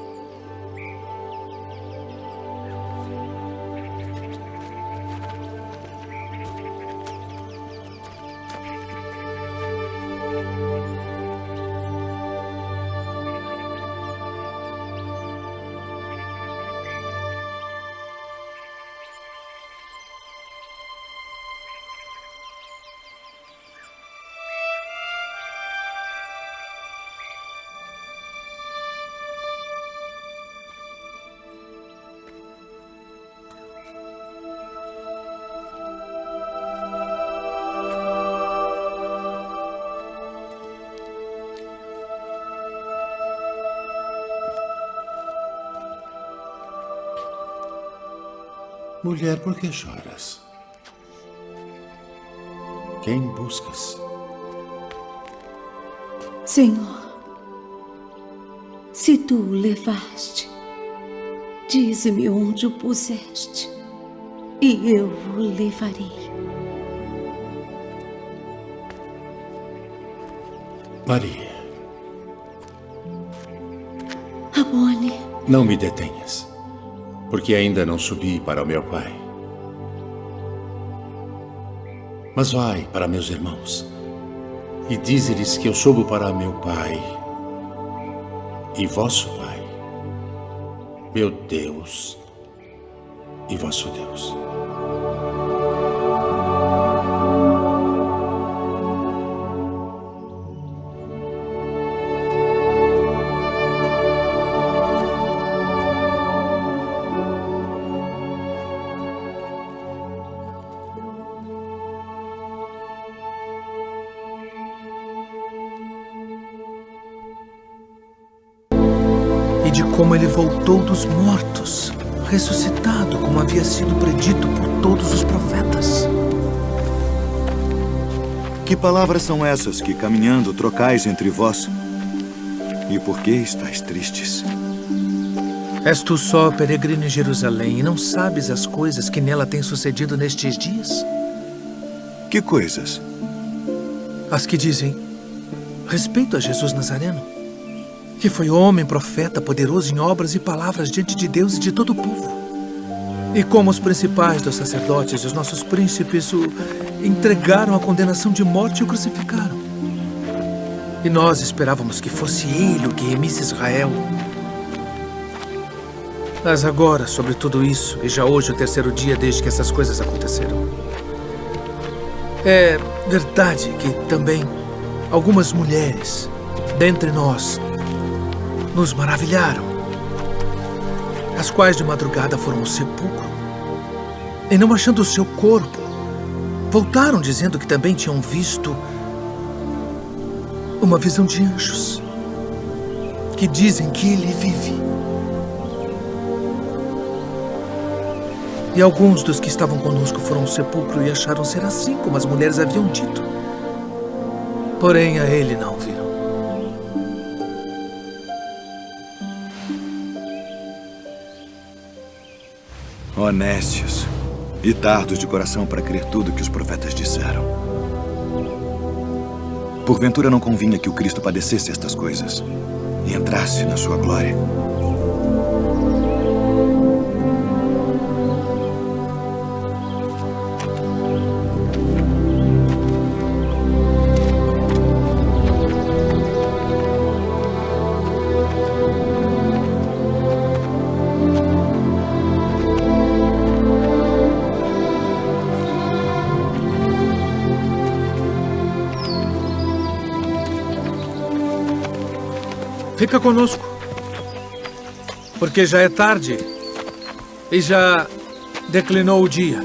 Mulher, por que choras? Quem buscas? Senhor, se tu o levaste, dize-me onde o puseste, e eu o levarei. Maria. Rabboni. Não me detenhas, porque ainda não subi para o meu Pai. Mas vai para meus irmãos e dize-lhes que eu subo para meu Pai e vosso Pai, meu Deus e vosso Deus. De como ele voltou dos mortos, ressuscitado, como havia sido predito por todos os profetas. Que palavras são essas que, caminhando, trocais entre vós? E por que estáis tristes? És tu só, peregrino em Jerusalém, e não sabes as coisas que nela têm sucedido nestes dias? Que coisas? As que dizem respeito a Jesus Nazareno, que foi homem, profeta, poderoso em obras e palavras diante de Deus e de todo o povo. E como os principais dos sacerdotes e os nossos príncipes o entregaram à condenação de morte e o crucificaram. E nós esperávamos que fosse ele o que remisse Israel. Mas agora, sobre tudo isso, e já hoje o terceiro dia desde que essas coisas aconteceram, é verdade que também algumas mulheres dentre nós nos maravilharam, as quais de madrugada foram ao sepulcro e, não achando o seu corpo, voltaram dizendo que também tinham visto uma visão de anjos que dizem que ele vive. E alguns dos que estavam conosco foram ao sepulcro e acharam ser assim como as mulheres haviam dito. Porém, a ele não viram. Honestos e tardos de coração para crer tudo que os profetas disseram. Porventura não convinha que o Cristo padecesse estas coisas e entrasse na sua glória? Fica conosco, porque já é tarde e já declinou o dia.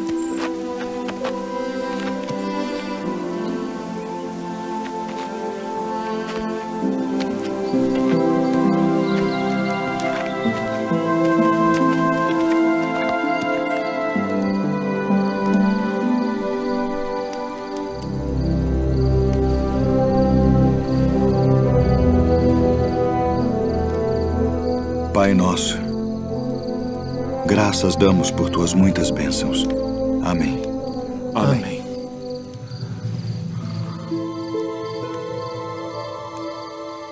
Pai nosso, graças damos por tuas muitas bênçãos. Amém. Amém.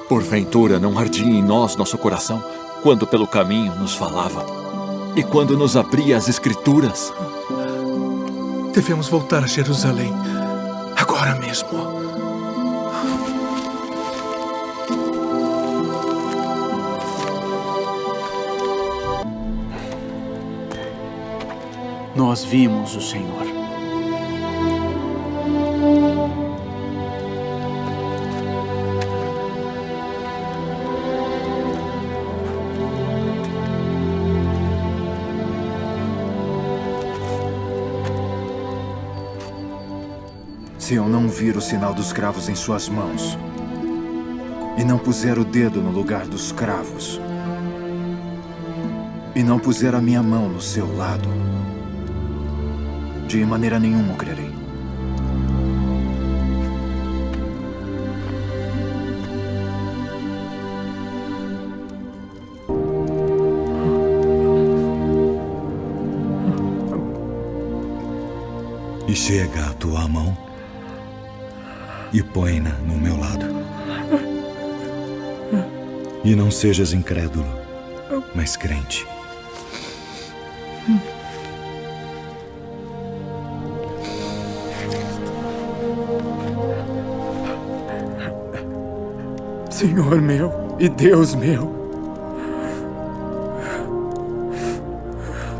Porventura não ardia em nós nosso coração quando pelo caminho nos falava e quando nos abria as Escrituras? Devemos voltar a Jerusalém agora mesmo. Nós vimos o Senhor. Se eu não vir o sinal dos cravos em suas mãos e não puser o dedo no lugar dos cravos e não puser a minha mão no seu lado, de maneira nenhuma o crerei. E chega a tua mão e põe-na no meu lado. E não sejas incrédulo, mas crente. Senhor meu e Deus meu.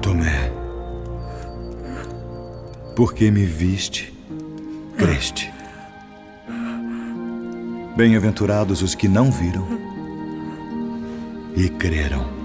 Tomé, porque me viste, creste. Bem-aventurados os que não viram e creram.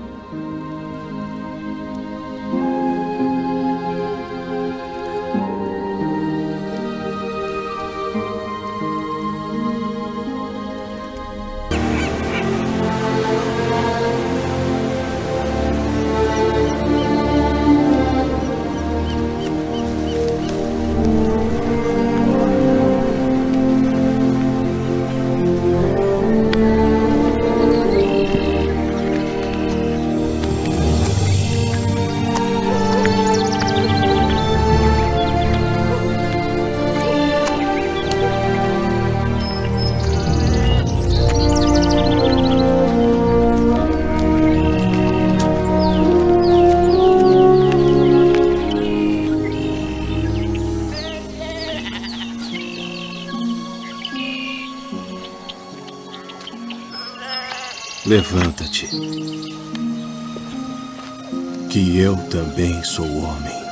Levanta-te, que eu também sou homem.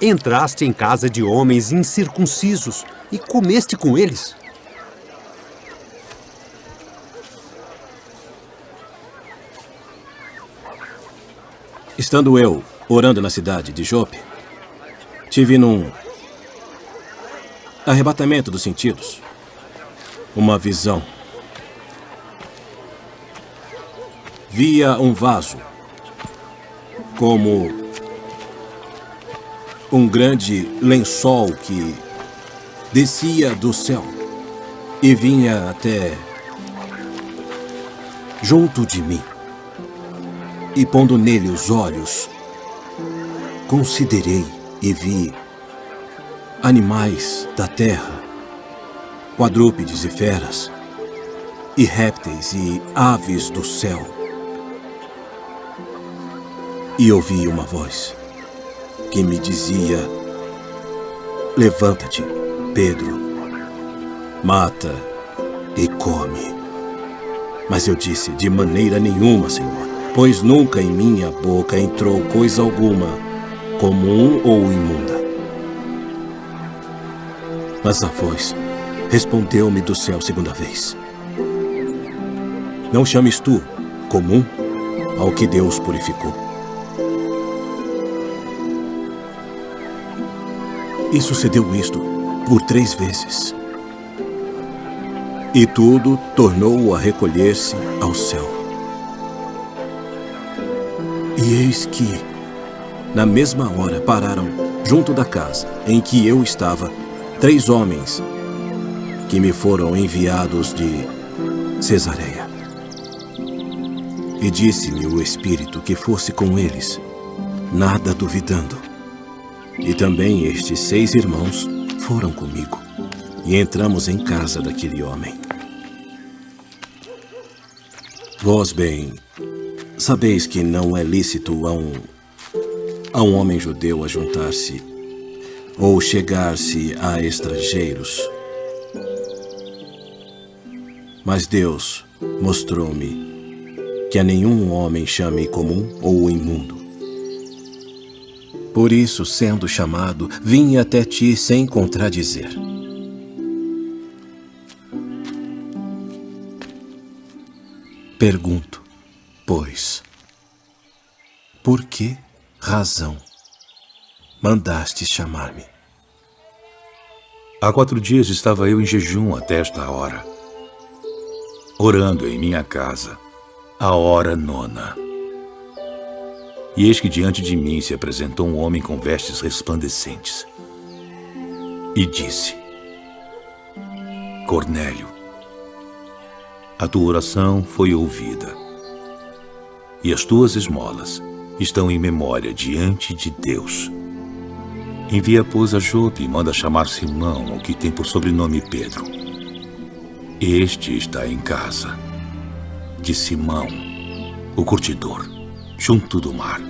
Entraste em casa de homens incircuncisos e comeste com eles. Estando eu orando na cidade de Jope, tive num arrebatamento dos sentidos uma visão. Via um vaso como um grande lençol que descia do céu e vinha até junto de mim. E pondo nele os olhos, considerei e vi animais da terra, quadrúpedes e feras, e répteis e aves do céu. E ouvi uma voz que me dizia: levanta-te, Pedro, mata e come. Mas eu disse: de maneira nenhuma, Senhor, pois nunca em minha boca entrou coisa alguma, comum ou imunda. Mas a voz respondeu-me do céu segunda vez: não chames tu comum ao que Deus purificou. E sucedeu isto por 3 vezes. E tudo tornou a recolher-se ao céu. E eis que, na mesma hora, pararam junto da casa em que eu estava, 3 homens que me foram enviados de Cesareia. E disse-me o Espírito que fosse com eles, nada duvidando. E também estes 6 irmãos foram comigo, e entramos em casa daquele homem. Vós bem sabeis que não é lícito a um homem judeu ajuntar-se ou chegar-se a estrangeiros. Mas Deus mostrou-me que a nenhum homem chame comum ou imundo. Por isso, sendo chamado, vim até ti sem contradizer. Pergunto, pois, por que razão mandaste chamar-me? Há 4 dias estava eu em jejum até esta hora, orando em minha casa, a hora 9. E eis que diante de mim se apresentou um homem com vestes resplandecentes. E disse: Cornélio, a tua oração foi ouvida, e as tuas esmolas estão em memória diante de Deus. Envia, pois, a Jope e manda chamar Simão, o que tem por sobrenome Pedro. Este está em casa de Simão, o curtidor, junto do mar.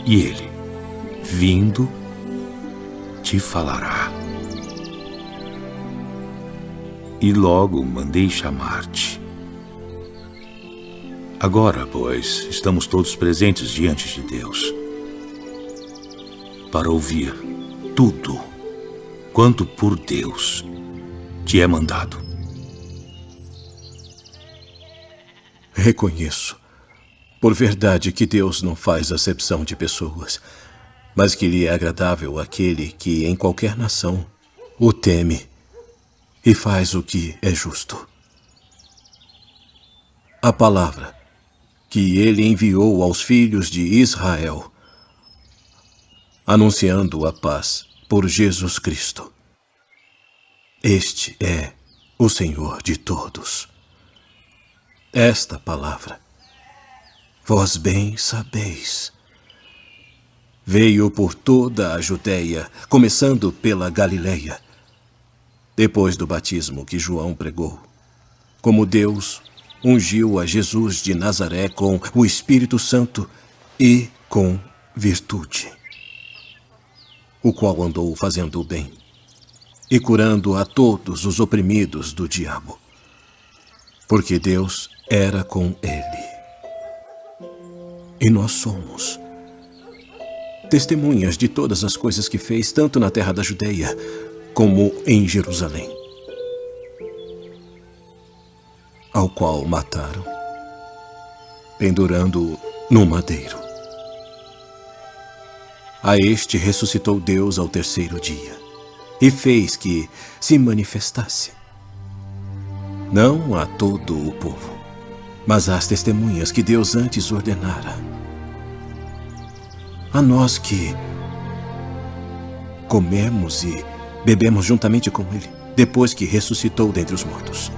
E ele, vindo, te falará. E logo mandei chamar-te. Agora, pois, estamos todos presentes diante de Deus, para ouvir tudo quanto por Deus te é mandado. Reconheço, por verdade, que Deus não faz acepção de pessoas, mas que lhe é agradável aquele que em qualquer nação o teme e faz o que é justo. A palavra que ele enviou aos filhos de Israel, anunciando a paz por Jesus Cristo. Este é o Senhor de todos. Esta palavra, vós bem sabeis, veio por toda a Judeia, começando pela Galileia, depois do batismo que João pregou, como Deus ungiu a Jesus de Nazaré com o Espírito Santo e com virtude, o qual andou fazendo o bem e curando a todos os oprimidos do diabo, porque Deus era com ele. E nós somos testemunhas de todas as coisas que fez, tanto na terra da Judeia como em Jerusalém, ao qual mataram, pendurando-o no madeiro. A este ressuscitou Deus ao 3º dia e fez que se manifestasse, não a todo o povo, mas às testemunhas que Deus antes ordenara, a nós que comemos e bebemos juntamente com ele, depois que ressuscitou dentre os mortos.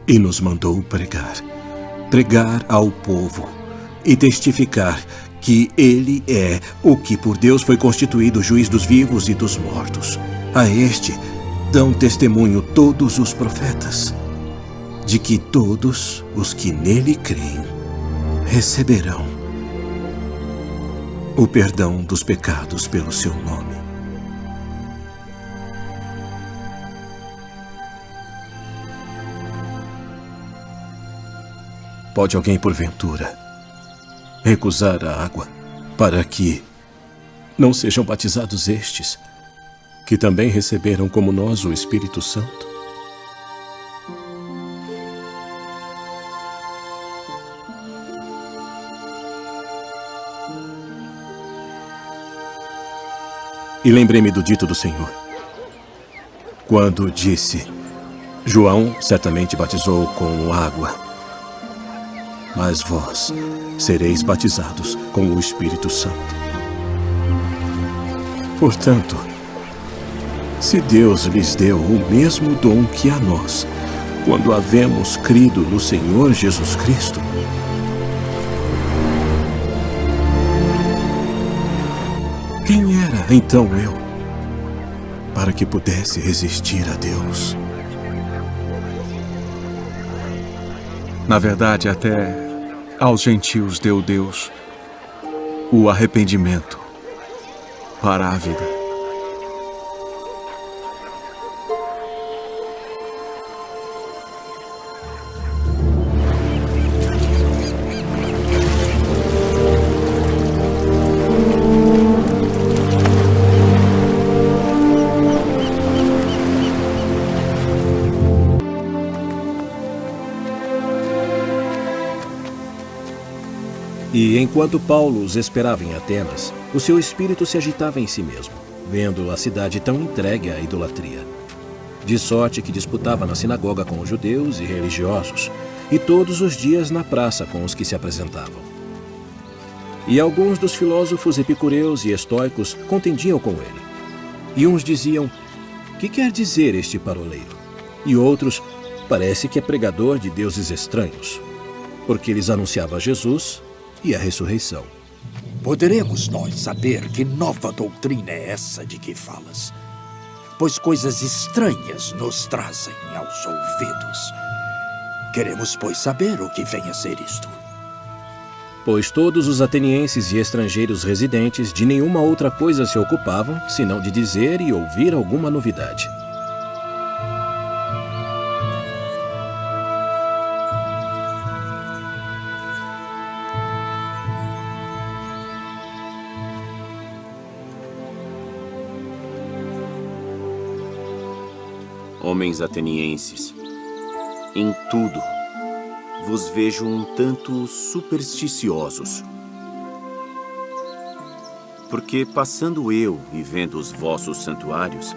E nos mandou pregar ao povo e testificar que ele é o que por Deus foi constituído juiz dos vivos e dos mortos. A este dão testemunho todos os profetas, de que todos os que nele creem receberão o perdão dos pecados pelo seu nome. Pode alguém, porventura, recusar a água para que não sejam batizados estes, que também receberam como nós o Espírito Santo? E lembrei-me do dito do Senhor, quando disse: João certamente batizou com água, mas vós sereis batizados com o Espírito Santo. Portanto, se Deus lhes deu o mesmo dom que a nós, quando havemos crido no Senhor Jesus Cristo, quem era então eu para que pudesse resistir a Deus? Na verdade, até aos gentios deu Deus o arrependimento para a vida. E enquanto Paulo os esperava em Atenas, o seu espírito se agitava em si mesmo, vendo a cidade tão entregue à idolatria. De sorte que disputava na sinagoga com os judeus e religiosos, e todos os dias na praça com os que se apresentavam. E alguns dos filósofos epicureus e estoicos contendiam com ele. E uns diziam: "Que quer dizer este paroleiro?" E outros: "Parece que é pregador de deuses estranhos", porque lhes anunciava Jesus e a ressurreição. Poderemos nós saber que nova doutrina é essa de que falas? Pois coisas estranhas nos trazem aos ouvidos. Queremos, pois, saber o que vem a ser isto. Pois todos os atenienses e estrangeiros residentes de nenhuma outra coisa se ocupavam, senão de dizer e ouvir alguma novidade. Homens atenienses, em tudo vos vejo um tanto supersticiosos. Porque passando eu e vendo os vossos santuários,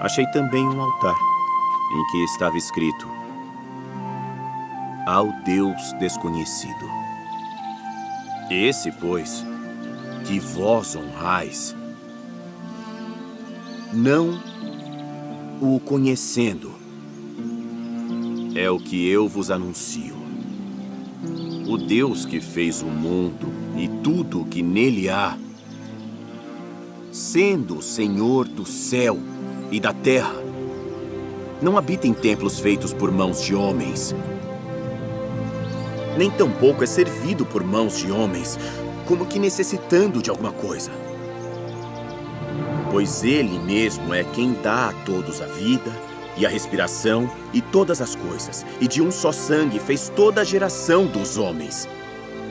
achei também um altar, em que estava escrito: "Ao Deus desconhecido". Esse, pois, que vós honrais, não o conhecendo, é o que eu vos anuncio. O Deus que fez o mundo e tudo o que nele há, sendo o Senhor do céu e da terra, não habita em templos feitos por mãos de homens, nem tampouco é servido por mãos de homens, como que necessitando de alguma coisa. Pois ele mesmo é quem dá a todos a vida e a respiração e todas as coisas, e de um só sangue fez toda a geração dos homens,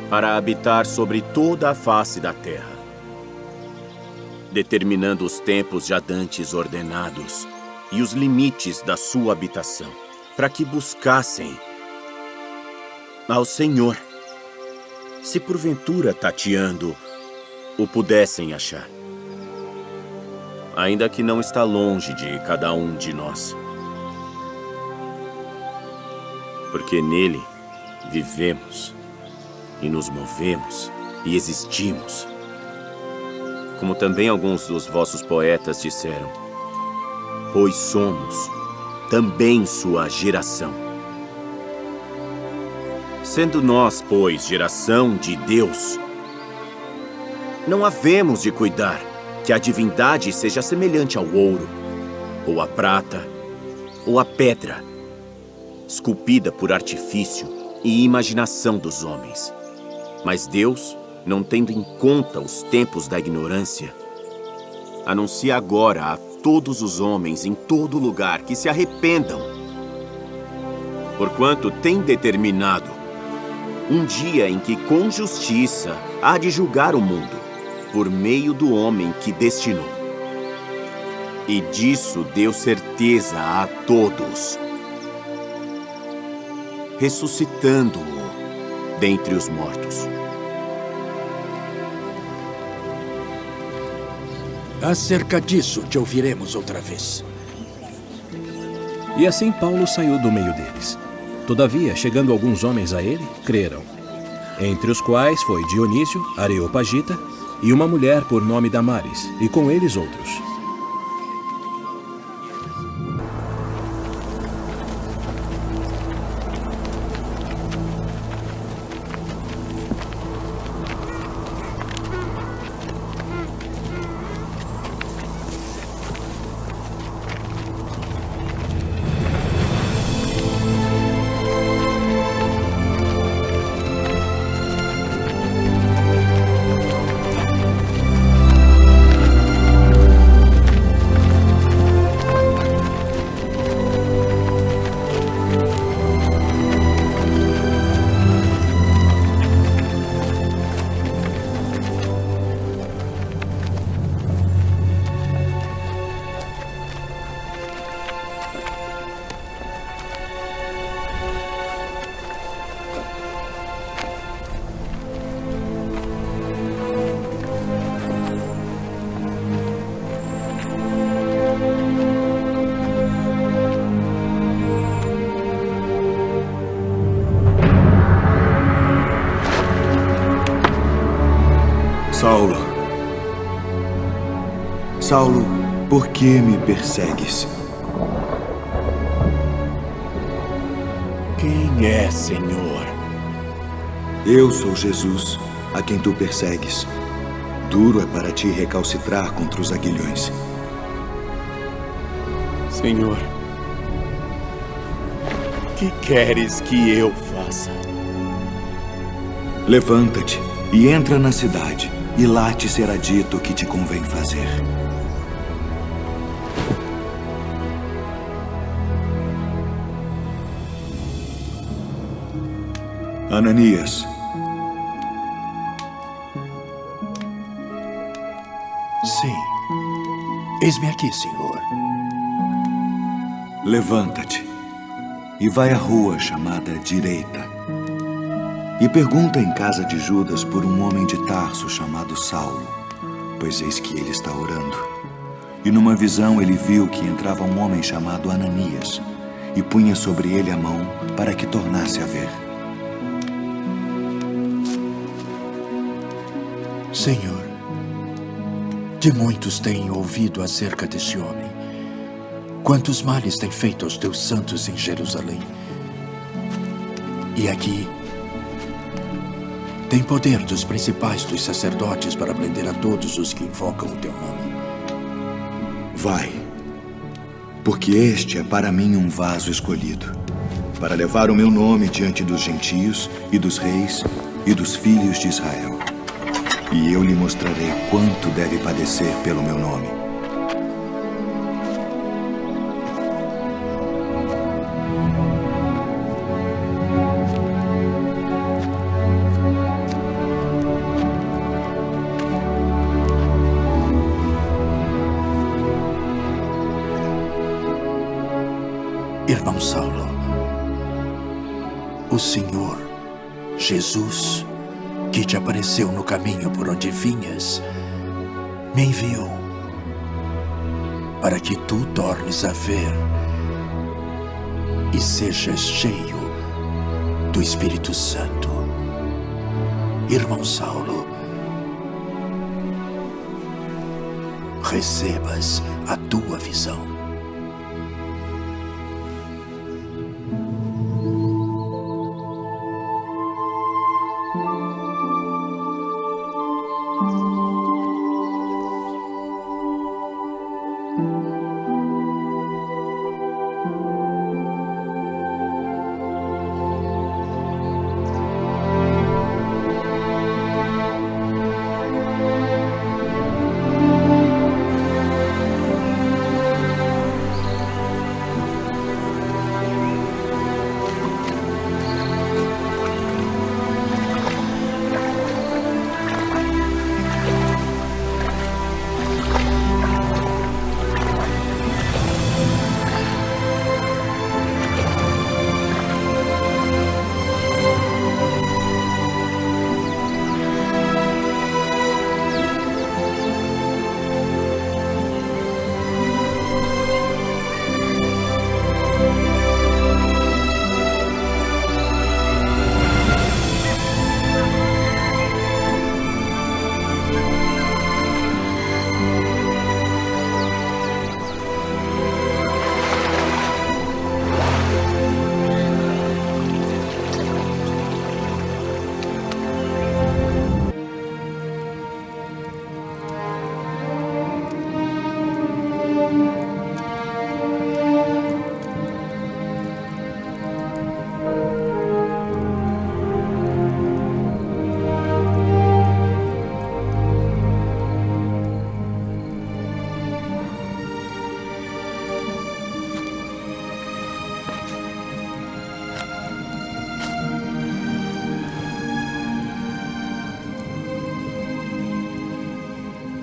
para habitar sobre toda a face da terra, determinando os tempos já dantes ordenados e os limites da sua habitação, para que buscassem ao Senhor, se porventura tateando o pudessem achar. Ainda que não está longe de cada um de nós. Porque nele vivemos e nos movemos e existimos. Como também alguns dos vossos poetas disseram, pois somos também sua geração. Sendo nós, pois, geração de Deus, não havemos de cuidar que a divindade seja semelhante ao ouro, ou à prata, ou à pedra, esculpida por artifício e imaginação dos homens. Mas Deus, não tendo em conta os tempos da ignorância, anuncia agora a todos os homens em todo lugar que se arrependam, porquanto tem determinado um dia em que com justiça há de julgar o mundo, por meio do homem que destinou. E disso deu certeza a todos, ressuscitando-o dentre os mortos. Acerca disso te ouviremos outra vez. E assim Paulo saiu do meio deles. Todavia, chegando alguns homens a ele, creram, entre os quais foi Dionísio, Areopagita, e uma mulher por nome Damares, e com eles outros. Saulo, Saulo, por que me persegues? Quem é, Senhor? Eu sou Jesus, a quem tu persegues. Duro é para ti recalcitrar contra os aguilhões. Senhor, que queres que eu faça? Levanta-te e entra na cidade, e lá te será dito o que te convém fazer. Ananias. Sim. Eis-me aqui, Senhor. Levanta-te e vai à rua chamada Direita. E pergunta em casa de Judas por um homem de Tarso chamado Saulo, pois eis que ele está orando. E numa visão ele viu que entrava um homem chamado Ananias, e punha sobre ele a mão para que tornasse a ver. Senhor, de muitos tenho ouvido acerca deste homem. Quantos males tem feito aos teus santos em Jerusalém. E aqui tem poder dos principais dos sacerdotes para prender a todos os que invocam o teu nome. Vai, porque este é para mim um vaso escolhido, para levar o meu nome diante dos gentios e dos reis e dos filhos de Israel. E eu lhe mostrarei quanto deve padecer pelo meu nome. Irmão Saulo, o Senhor Jesus, que te apareceu no caminho por onde vinhas, me enviou para que tu tornes a ver e sejas cheio do Espírito Santo. Irmão Saulo, recebas a tua visão.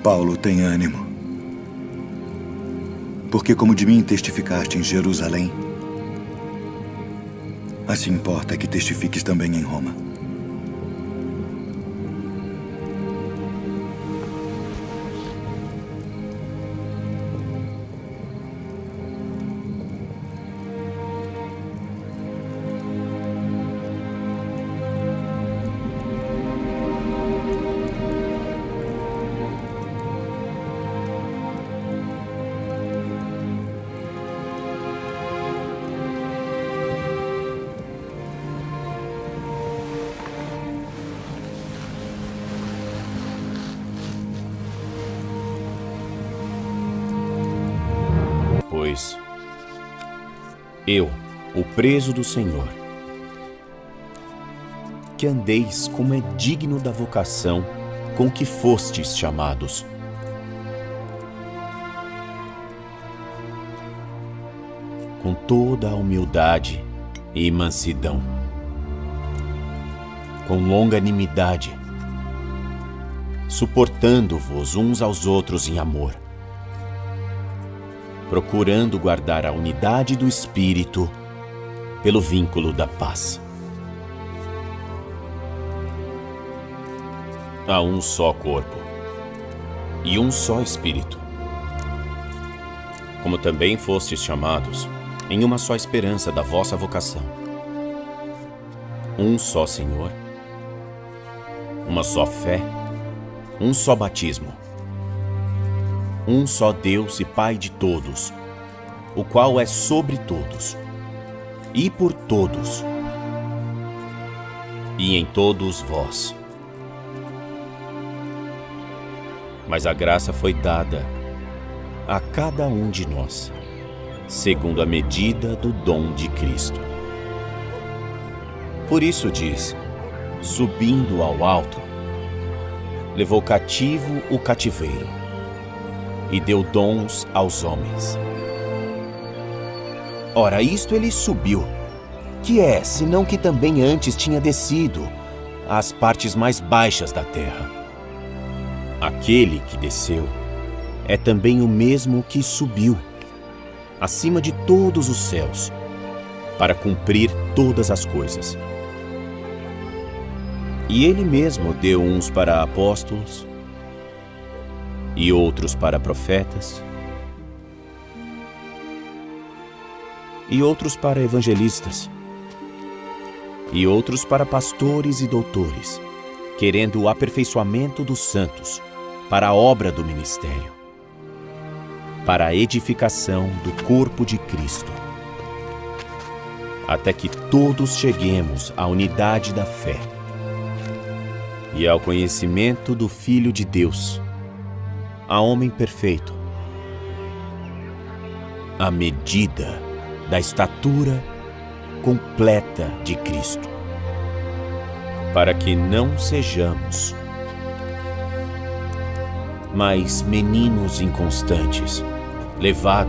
Paulo, tem ânimo. Porque como de mim testificaste em Jerusalém, assim importa que testifiques também em Roma. Pois eu, o preso do Senhor, que andeis como é digno da vocação com que fostes chamados. Com toda a humildade e mansidão, com longanimidade, suportando-vos uns aos outros em amor, procurando guardar a unidade do Espírito pelo vínculo da paz. Há um só corpo e um só Espírito, como também fostes chamados em uma só esperança da vossa vocação. Um só Senhor, uma só fé, um só batismo, um só Deus e Pai de todos, o qual é sobre todos, e por todos, e em todos vós. Mas a graça foi dada a cada um de nós, segundo a medida do dom de Cristo. Por isso diz, subindo ao alto, levou cativo o cativeiro e deu dons aos homens. Ora, isto ele subiu, que é, senão que também antes tinha descido às partes mais baixas da terra. Aquele que desceu é também o mesmo que subiu acima de todos os céus, para cumprir todas as coisas. E ele mesmo deu uns para apóstolos, e outros para profetas, e outros para evangelistas, e outros para pastores e doutores, querendo o aperfeiçoamento dos santos, para a obra do ministério, para a edificação do corpo de Cristo, até que todos cheguemos à unidade da fé e ao conhecimento do Filho de Deus, a homem perfeito, à medida da estatura completa de Cristo, para que não sejamos mais meninos inconstantes, levados